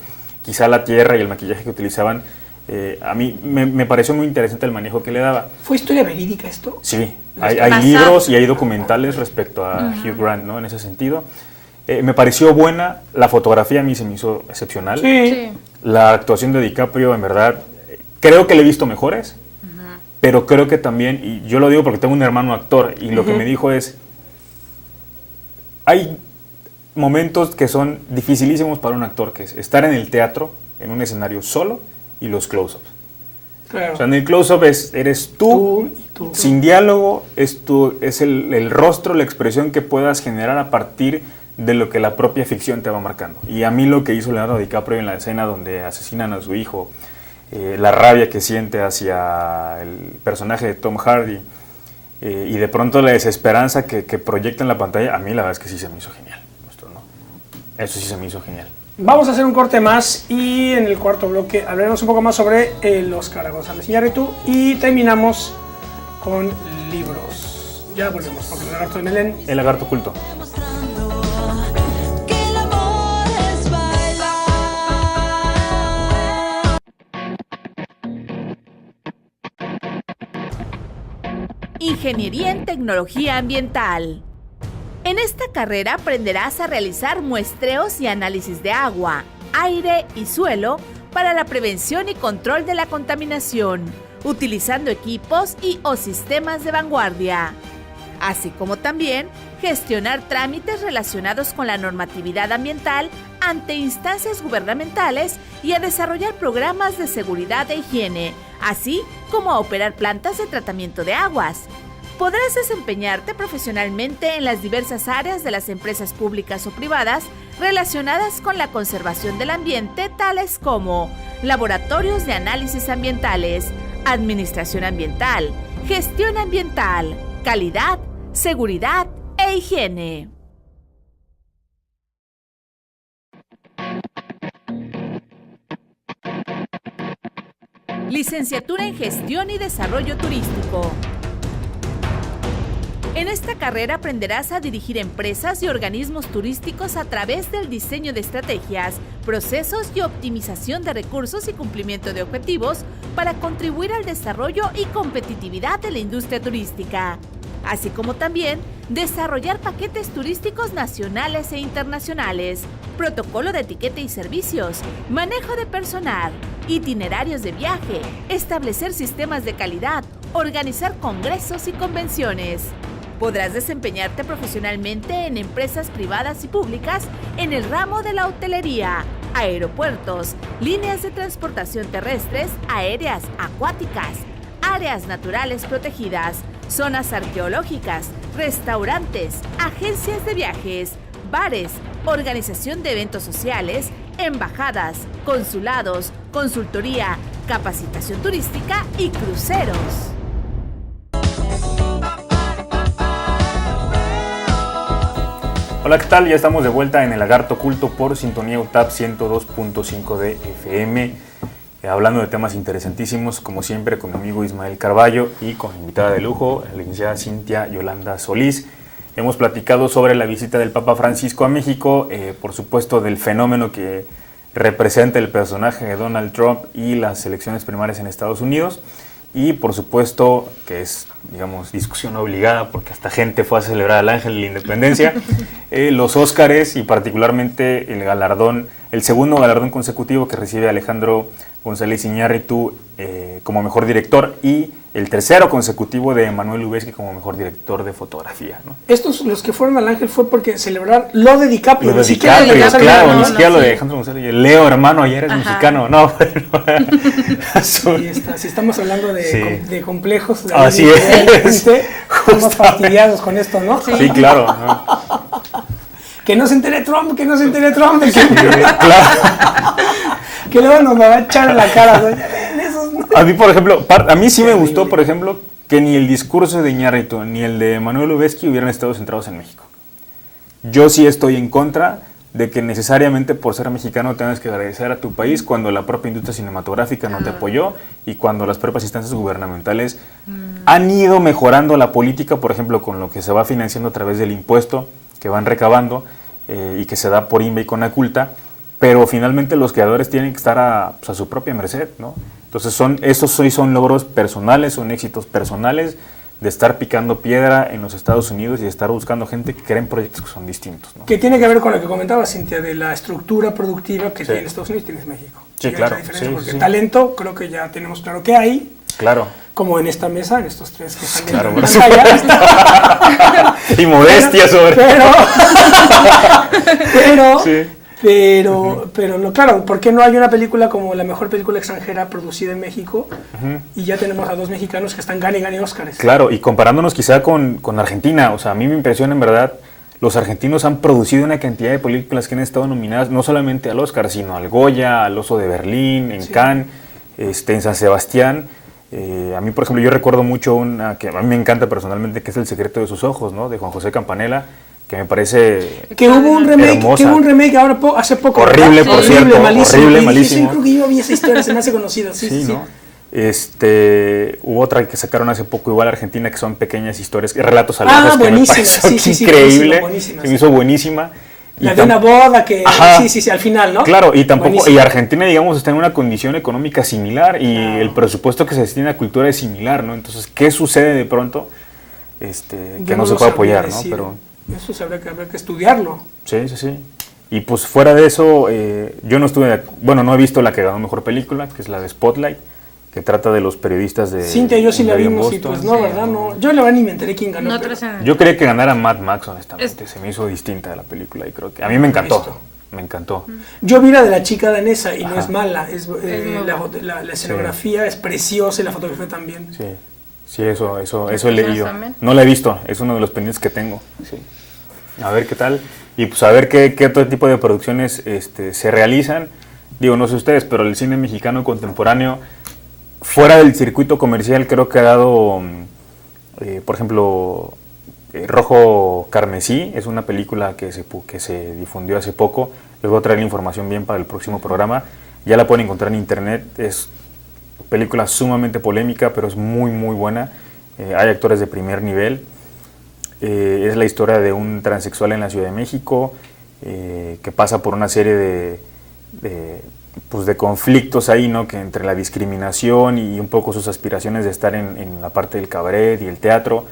Quizá la tierra y el maquillaje que utilizaban, a mí me pareció muy interesante el manejo que le daba. ¿Fue historia verídica esto? Sí, hay libros y hay documentales respecto a Hugh Grant, ¿no? En ese sentido. Me pareció buena, la fotografía a mí se me hizo excepcional. Sí. La actuación de DiCaprio, en verdad, creo que le he visto mejores, pero creo que también, y yo lo digo porque tengo un hermano actor, y lo que me dijo es, hay momentos que son dificilísimos para un actor, que es estar en el teatro, en un escenario solo, y los close-ups. Claro. O sea, en el close-up eres tú, sin diálogo, es el rostro, la expresión que puedas generar a partir de lo que la propia ficción te va marcando. Y a mí lo que hizo Leonardo DiCaprio en la escena donde asesinan a su hijo, la rabia que siente hacia el personaje de Tom Hardy, y de pronto la desesperanza que proyecta en la pantalla, a mí la verdad es que sí se me hizo genial. Eso sí se me hizo genial. Vamos a hacer un corte más y en el cuarto bloque hablaremos un poco más sobre el Óscar González Iñárritu y terminamos con libros. Ya volvemos, porque el lagarto de Melén. El lagarto oculto. Ingeniería en Tecnología Ambiental. En esta carrera aprenderás a realizar muestreos y análisis de agua, aire y suelo para la prevención y control de la contaminación, utilizando equipos o sistemas de vanguardia, así como también gestionar trámites relacionados con la normatividad ambiental ante instancias gubernamentales y a desarrollar programas de seguridad e higiene, así como a operar plantas de tratamiento de aguas. Podrás desempeñarte profesionalmente en las diversas áreas de las empresas públicas o privadas relacionadas con la conservación del ambiente, tales como laboratorios de análisis ambientales, administración ambiental, gestión ambiental, calidad, seguridad e higiene. Licenciatura en Gestión y Desarrollo Turístico. En esta carrera aprenderás a dirigir empresas y organismos turísticos a través del diseño de estrategias, procesos y optimización de recursos y cumplimiento de objetivos para contribuir al desarrollo y competitividad de la industria turística, así como también desarrollar paquetes turísticos nacionales e internacionales, protocolo de etiqueta y servicios, manejo de personal, itinerarios de viaje, establecer sistemas de calidad, organizar congresos y convenciones. Podrás desempeñarte profesionalmente en empresas privadas y públicas en el ramo de la hotelería, aeropuertos, líneas de transportación terrestres, aéreas, acuáticas, áreas naturales protegidas, zonas arqueológicas, restaurantes, agencias de viajes, bares, organización de eventos sociales, embajadas, consulados, consultoría, capacitación turística y cruceros. Hola, ¿qué tal? Ya estamos de vuelta en El Lagarto Oculto por Sintonía UTAP 102.5 de FM, hablando de temas interesantísimos, como siempre, con mi amigo Ismael Carballo y con invitada de lujo, la licenciada Cintia Yolanda Solís. Hemos platicado sobre la visita del Papa Francisco a México, por supuesto del fenómeno que representa el personaje de Donald Trump y las elecciones primarias en Estados Unidos. Y por supuesto que es, digamos, discusión obligada porque hasta gente fue a celebrar al Ángel de la Independencia, los Óscares y particularmente el galardón, el segundo galardón consecutivo que recibe Alejandro González Iñárritu como mejor director y el tercero consecutivo de Emmanuel Lubezki como mejor director de fotografía, ¿no? Estos, los que fueron al Ángel, fue porque celebrar lo de DiCaprio. Lo de DiCaprio, claro, ni siquiera lo de Alejandro González. Leo, hermano, ayer eres mexicano. No, pero... Si estamos hablando de complejos, de así es. Estamos fastidiados con esto, ¿no? Sí, claro. ¿No? Que no se entere Trump, que no se entere Trump. Claro. Que luego nos va a echar en la cara. A mí, por ejemplo, a mí sí me gustó, por ejemplo, que ni el discurso de Iñárritu ni el de Emmanuel Lubezki hubieran estado centrados en México. Yo sí estoy en contra de que necesariamente por ser mexicano tengas que agradecer a tu país cuando la propia industria cinematográfica no te apoyó y cuando las propias instancias gubernamentales han ido mejorando la política, por ejemplo, con lo que se va financiando a través del impuesto que van recabando y que se da por INVE y Conaculta, pero finalmente los creadores tienen que estar a su propia merced, ¿no? Entonces esos son logros personales, son éxitos personales de estar picando piedra en los Estados Unidos y de estar buscando gente que creen proyectos que son distintos, ¿no? Que tiene que ver con lo que comentaba Cintia, de la estructura productiva que tiene Estados Unidos y tienes México. Sí, claro. Porque talento creo que ya tenemos claro que hay. Claro. Como en esta mesa, en estos tres que están claro, en pantalla. Y modestia sobre... Pero claro, ¿por qué no hay una película como la mejor película extranjera producida en México? Y ya tenemos a dos mexicanos que están gane Óscares. Claro, y comparándonos quizá con Argentina, o sea, a mí me impresiona en verdad, los argentinos han producido una cantidad de películas que han estado nominadas no solamente al Óscar, sino al Goya, al Oso de Berlín, en Cannes, en San Sebastián. A mí, por ejemplo, yo recuerdo mucho una que a mí me encanta personalmente, que es El secreto de sus ojos, ¿no? De Juan José Campanella, que me parece que hubo un remake ahora hace poco. Horrible, por cierto, horrible, malísimo. Sí, creo que yo vi esa historia, se me hace conocida. Sí, ¿no? Hubo otra que sacaron hace poco igual Argentina, que son pequeñas historias, relatos salvajes, que me pareció increíble, que me hizo buenísima. La de una boda que... Sí, al final, ¿no? Claro, y tampoco... Y Argentina, digamos, está en una condición económica similar y el presupuesto que se destina a cultura es similar, ¿no? Entonces, ¿qué sucede de pronto? que no se puede apoyar, ¿no? Pero eso habría que estudiarlo. Sí. Y pues fuera de eso, yo no he visto la que ganó mejor película, que es la de Spotlight, que trata de los periodistas de Cintia, yo sí la vimos y pues no, ¿verdad? No, yo la verdad ni me enteré quién ganó. Yo quería que ganara Mad Max, honestamente. Se me hizo distinta de la película y creo que a mí me encantó. Me encantó. Yo vi la de la chica danesa y no es mala. La escenografía es preciosa y la fotografía también. Sí, eso he leído. No la he visto, es uno de los pendientes que tengo. Sí. A ver qué tal. Y pues a ver qué otro tipo de producciones se realizan. Digo, no sé ustedes, pero el cine mexicano contemporáneo, fuera del circuito comercial, creo que ha dado, por ejemplo, Rojo Carmesí, es una película que se difundió hace poco. Les voy a traer la información bien para el próximo programa. Ya la pueden encontrar en internet. Es película sumamente polémica, pero es muy, muy buena. Hay actores de primer nivel. Es la historia de un transexual en la Ciudad de México que pasa por una serie de conflictos ahí, ¿no? Que entre la discriminación y un poco sus aspiraciones de estar en la parte del cabaret y el teatro.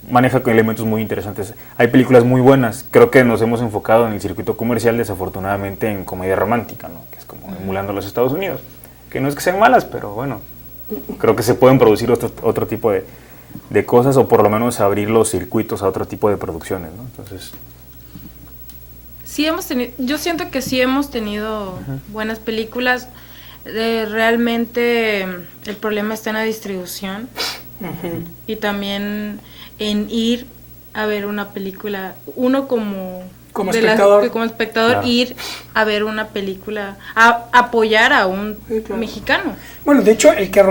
Maneja con elementos muy interesantes. Hay películas muy buenas. Creo que nos hemos enfocado en el circuito comercial, desafortunadamente, en comedia romántica, ¿no? Que es como emulando a los Estados Unidos. Que no es que sean malas, pero bueno, creo que se pueden producir otro tipo de cosas, o por lo menos abrir los circuitos a otro tipo de producciones, ¿no? Entonces, sí yo siento que sí hemos tenido buenas películas. Realmente el problema está en la distribución y también en ir a ver una película, uno como espectador, claro. Ir a ver una película, a apoyar a un mexicano. Bueno, de hecho, el que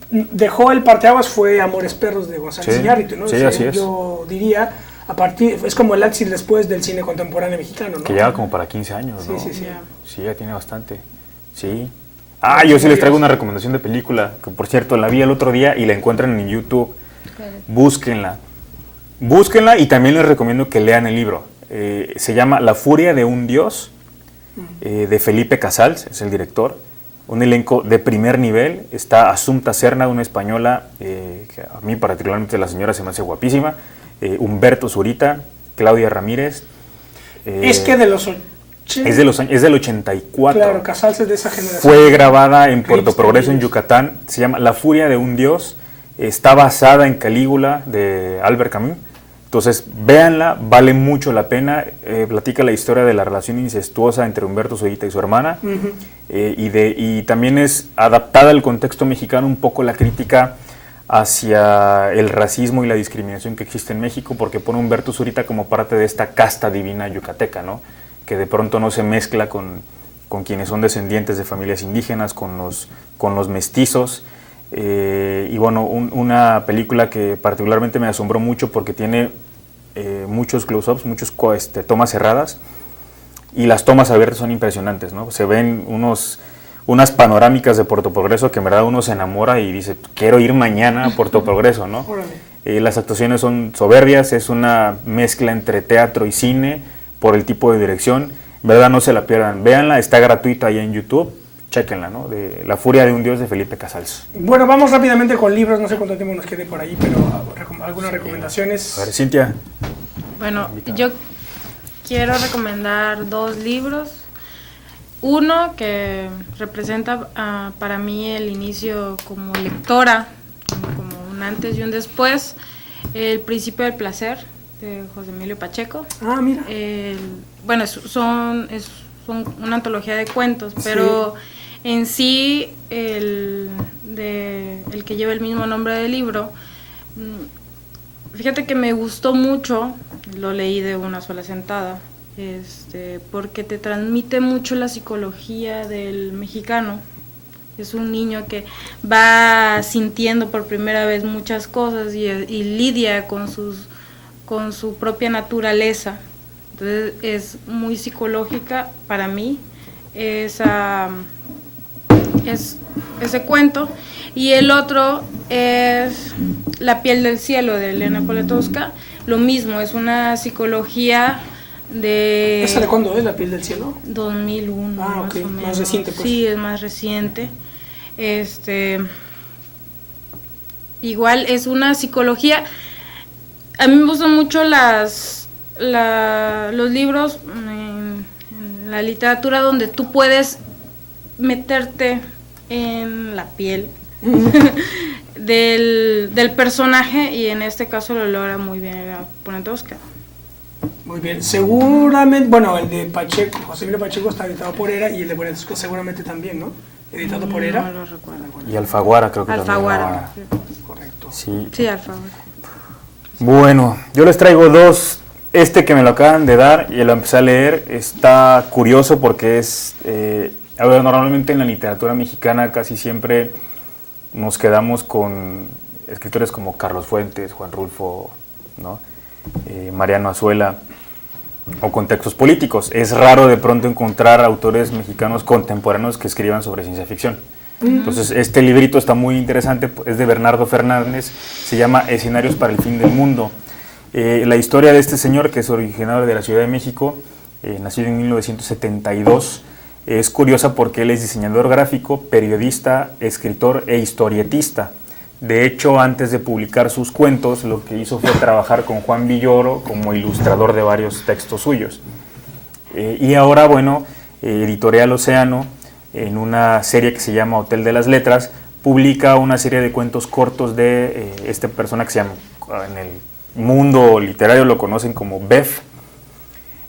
dejó el parteaguas fue Amores Perros de González Iñárritu, ¿no? Sí, así es. Yo diría, es como el antes y después del cine contemporáneo mexicano, ¿no? Que lleva como para 15 años, ¿no? Sí. Sí, ya tiene bastante. Sí. Yo sí les traigo una recomendación de película, que por cierto la vi el otro día y la encuentran en YouTube. Búsquenla y también les recomiendo que lean el libro. Se llama La furia de un dios, de Felipe Casals, es el director. Un elenco de primer nivel. Está Assumpta Serna, una española, que a mí particularmente la señora se me hace guapísima. Humberto Zurita, Claudia Ramírez. Es que de los 80. Es del 84. Claro, Casals es de esa generación. Fue grabada en Puerto Progreso, en Yucatán. Se llama La furia de un dios. Está basada en Calígula de Albert Camus. Entonces, véanla, vale mucho la pena. Platica la historia de la relación incestuosa entre Humberto Zurita y su hermana. Y también es adaptada al contexto mexicano un poco la crítica hacia el racismo y la discriminación que existe en México, porque pone a Humberto Zurita como parte de esta casta divina yucateca, ¿no? Que de pronto no se mezcla con quienes son descendientes de familias indígenas, con los mestizos. Y bueno, una película que particularmente me asombró mucho porque tiene muchos close-ups, muchas tomas cerradas, y las tomas abiertas son impresionantes, ¿no? Se ven unas panorámicas de Puerto Progreso que en verdad uno se enamora y dice, quiero ir mañana a Puerto Progreso, ¿no? Las actuaciones son soberbias, es una mezcla entre teatro y cine por el tipo de dirección. En verdad no se la pierdan, véanla, está gratuita ahí en YouTube. Chéquenla, ¿no? De La furia de un dios de Felipe Casals. Bueno, vamos rápidamente con libros, no sé cuánto tiempo nos quede por ahí, pero algunas recomendaciones. A ver, Cintia. Bueno, yo quiero recomendar 2 libros. Uno que representa para mí el inicio como lectora, como un antes y un después, El principio del placer, de José Emilio Pacheco. Mira. Bueno, son una antología de cuentos, pero en sí el que lleva el mismo nombre del libro, fíjate que me gustó mucho, lo leí de una sola sentada, porque te transmite mucho la psicología del mexicano. Es un niño que va sintiendo por primera vez muchas cosas y lidia con su propia naturaleza. Entonces es muy psicológica para mí ese cuento. Y el otro es La piel del cielo, de Elena Poniatowska. Lo mismo, es una psicología de... ¿Esa de cuándo es, La piel del cielo? 2001, más o menos. Más reciente, pues. Sí, es más reciente. igual es una psicología. A mí me gustan mucho los libros en la literatura donde tú puedes meterte en la piel del personaje, y en este caso lo logra muy bien el ponente Oscar. Muy bien, seguramente, bueno, el de Pacheco, José Emilio Pacheco está editado por ERA, y el de Bonetusco seguramente también, ¿no? Editado por ERA. No lo recuerdo. Y Alfaguara creo que Alfaguara. también. Correcto. Sí, Alfaguara. Bueno, yo les traigo dos. Este que me lo acaban de dar y lo empecé a leer está curioso porque es... a ver, normalmente en la literatura mexicana casi siempre nos quedamos con escritores como Carlos Fuentes, Juan Rulfo, ¿no? Mariano Azuela, o con textos políticos. Es raro de pronto encontrar autores mexicanos contemporáneos que escriban sobre ciencia ficción. Entonces este librito está muy interesante, es de Bernardo Fernández, se llama Escenarios para el fin del mundo. La historia de este señor, que es originario de la Ciudad de México, nacido en 1972, es curiosa porque él es diseñador gráfico, periodista, escritor e historietista. De hecho, antes de publicar sus cuentos, lo que hizo fue trabajar con Juan Villoro como ilustrador de varios textos suyos. Y ahora, bueno, Editorial Océano, en una serie que se llama Hotel de las Letras, publica una serie de cuentos cortos de esta persona que se llama, en el mundo literario lo conocen como Bef,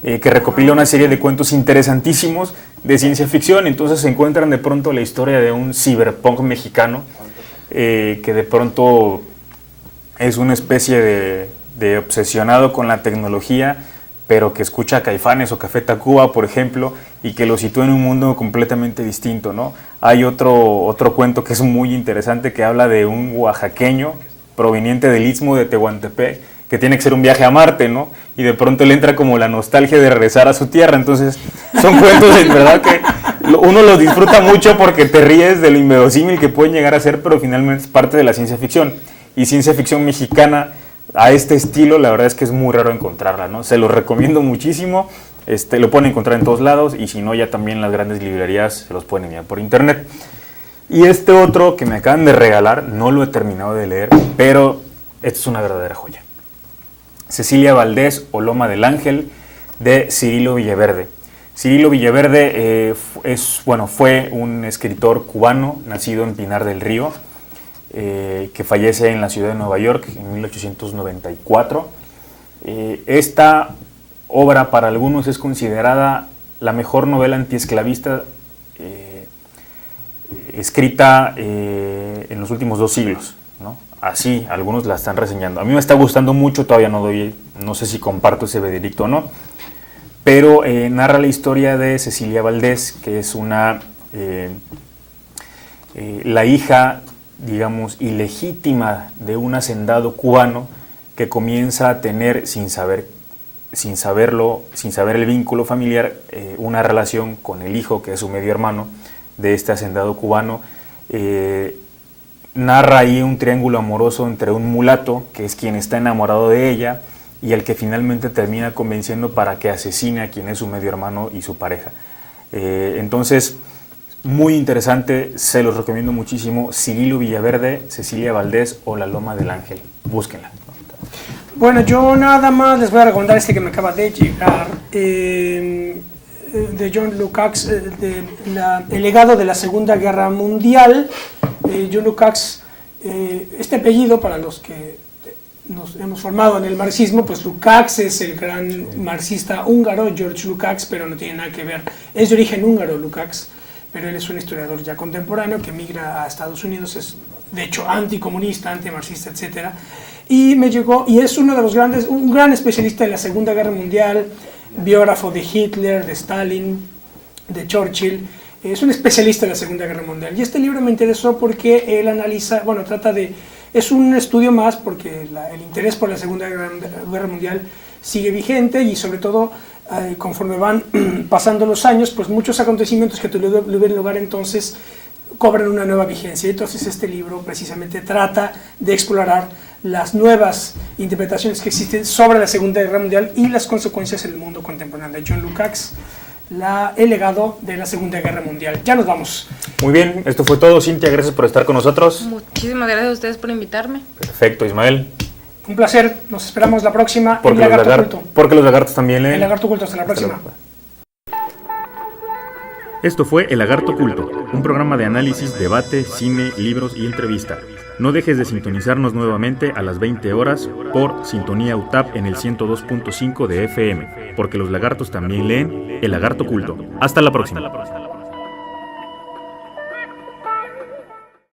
que recopila una serie de cuentos interesantísimos de ciencia ficción. Entonces se encuentran de pronto la historia de un cyberpunk mexicano, que de pronto es una especie de obsesionado con la tecnología, pero que escucha a Caifanes o Café Tacuba, por ejemplo, y que lo sitúa en un mundo completamente distinto, ¿no? Hay otro cuento que es muy interesante, que habla de un oaxaqueño proveniente del Istmo de Tehuantepec, que tiene que ser un viaje a Marte, ¿no? Y de pronto le entra como la nostalgia de regresar a su tierra. Entonces son cuentos en verdad que uno los disfruta mucho porque te ríes de lo inverosímil que pueden llegar a ser, pero finalmente es parte de la ciencia ficción. Y ciencia ficción mexicana a este estilo, la verdad es que es muy raro encontrarla, ¿no? Se los recomiendo muchísimo. Lo pueden encontrar en todos lados, y si no, ya también las grandes librerías se los pueden enviar por internet. Y este otro que me acaban de regalar, no lo he terminado de leer, pero esto es una verdadera joya. Cecilia Valdés o Loma del Ángel, de Cirilo Villaverde. Cirilo Villaverde fue un escritor cubano nacido en Pinar del Río, que fallece en la ciudad de Nueva York en 1894. Esta obra para algunos es considerada la mejor novela antiesclavista escrita en los últimos 2 siglos, ¿no? Así, algunos la están reseñando. A mí me está gustando mucho, todavía no sé si comparto ese veredicto o no, pero narra la historia de Cecilia Valdés, que es la hija, digamos, ilegítima de un hacendado cubano que comienza a tener, sin saber el vínculo familiar, una relación con el hijo, que es su medio hermano de este hacendado cubano. Narra ahí un triángulo amoroso entre un mulato, que es quien está enamorado de ella, y el que finalmente termina convenciendo para que asesine a quien es su medio hermano y su pareja. Entonces, muy interesante, se los recomiendo muchísimo. Cirilo Villaverde, Cecilia Valdés o La Loma del Ángel, búsquenla. Bueno, yo nada más les voy a recomendar este que me acaba de llegar, de John Lukács, El legado de la Segunda Guerra Mundial. John Lukács, este apellido, para los que nos hemos formado en el marxismo, pues Lukács es el gran marxista húngaro, George Lukács, pero no tiene nada que ver, es de origen húngaro Lukács, pero él es un historiador ya contemporáneo que migra a Estados Unidos, es de hecho anticomunista, antimarxista, etc. Y me llegó, y es uno de los grandes, un gran especialista en la Segunda Guerra Mundial, biógrafo de Hitler, de Stalin, de Churchill. Es un especialista en la Segunda Guerra Mundial. Y este libro me interesó porque él analiza, es un estudio más porque el interés por la Segunda Guerra Mundial sigue vigente, y sobre todo conforme van pasando los años, pues muchos acontecimientos que tuvieron lugar entonces cobran una nueva vigencia. Entonces este libro precisamente trata de explorar las nuevas interpretaciones que existen sobre la Segunda Guerra Mundial y las consecuencias en el mundo contemporáneo. John Lukács, El legado de la Segunda Guerra Mundial. Ya nos vamos. Muy bien, esto fue todo. Cintia, gracias por estar con nosotros. Muchísimas gracias a ustedes por invitarme. Perfecto, Ismael. Un placer, nos esperamos la próxima Porque en los, Lagarto Culto. porque los lagartos también leen. El Lagarto Culto, hasta la próxima. Esto fue El Lagarto Culto, un programa de análisis, debate, cine, libros y entrevista. No dejes de sintonizarnos nuevamente a las 20 horas por Sintonía UTAP en el 102.5 de FM, porque los lagartos también leen El Lagarto Culto. Hasta la próxima.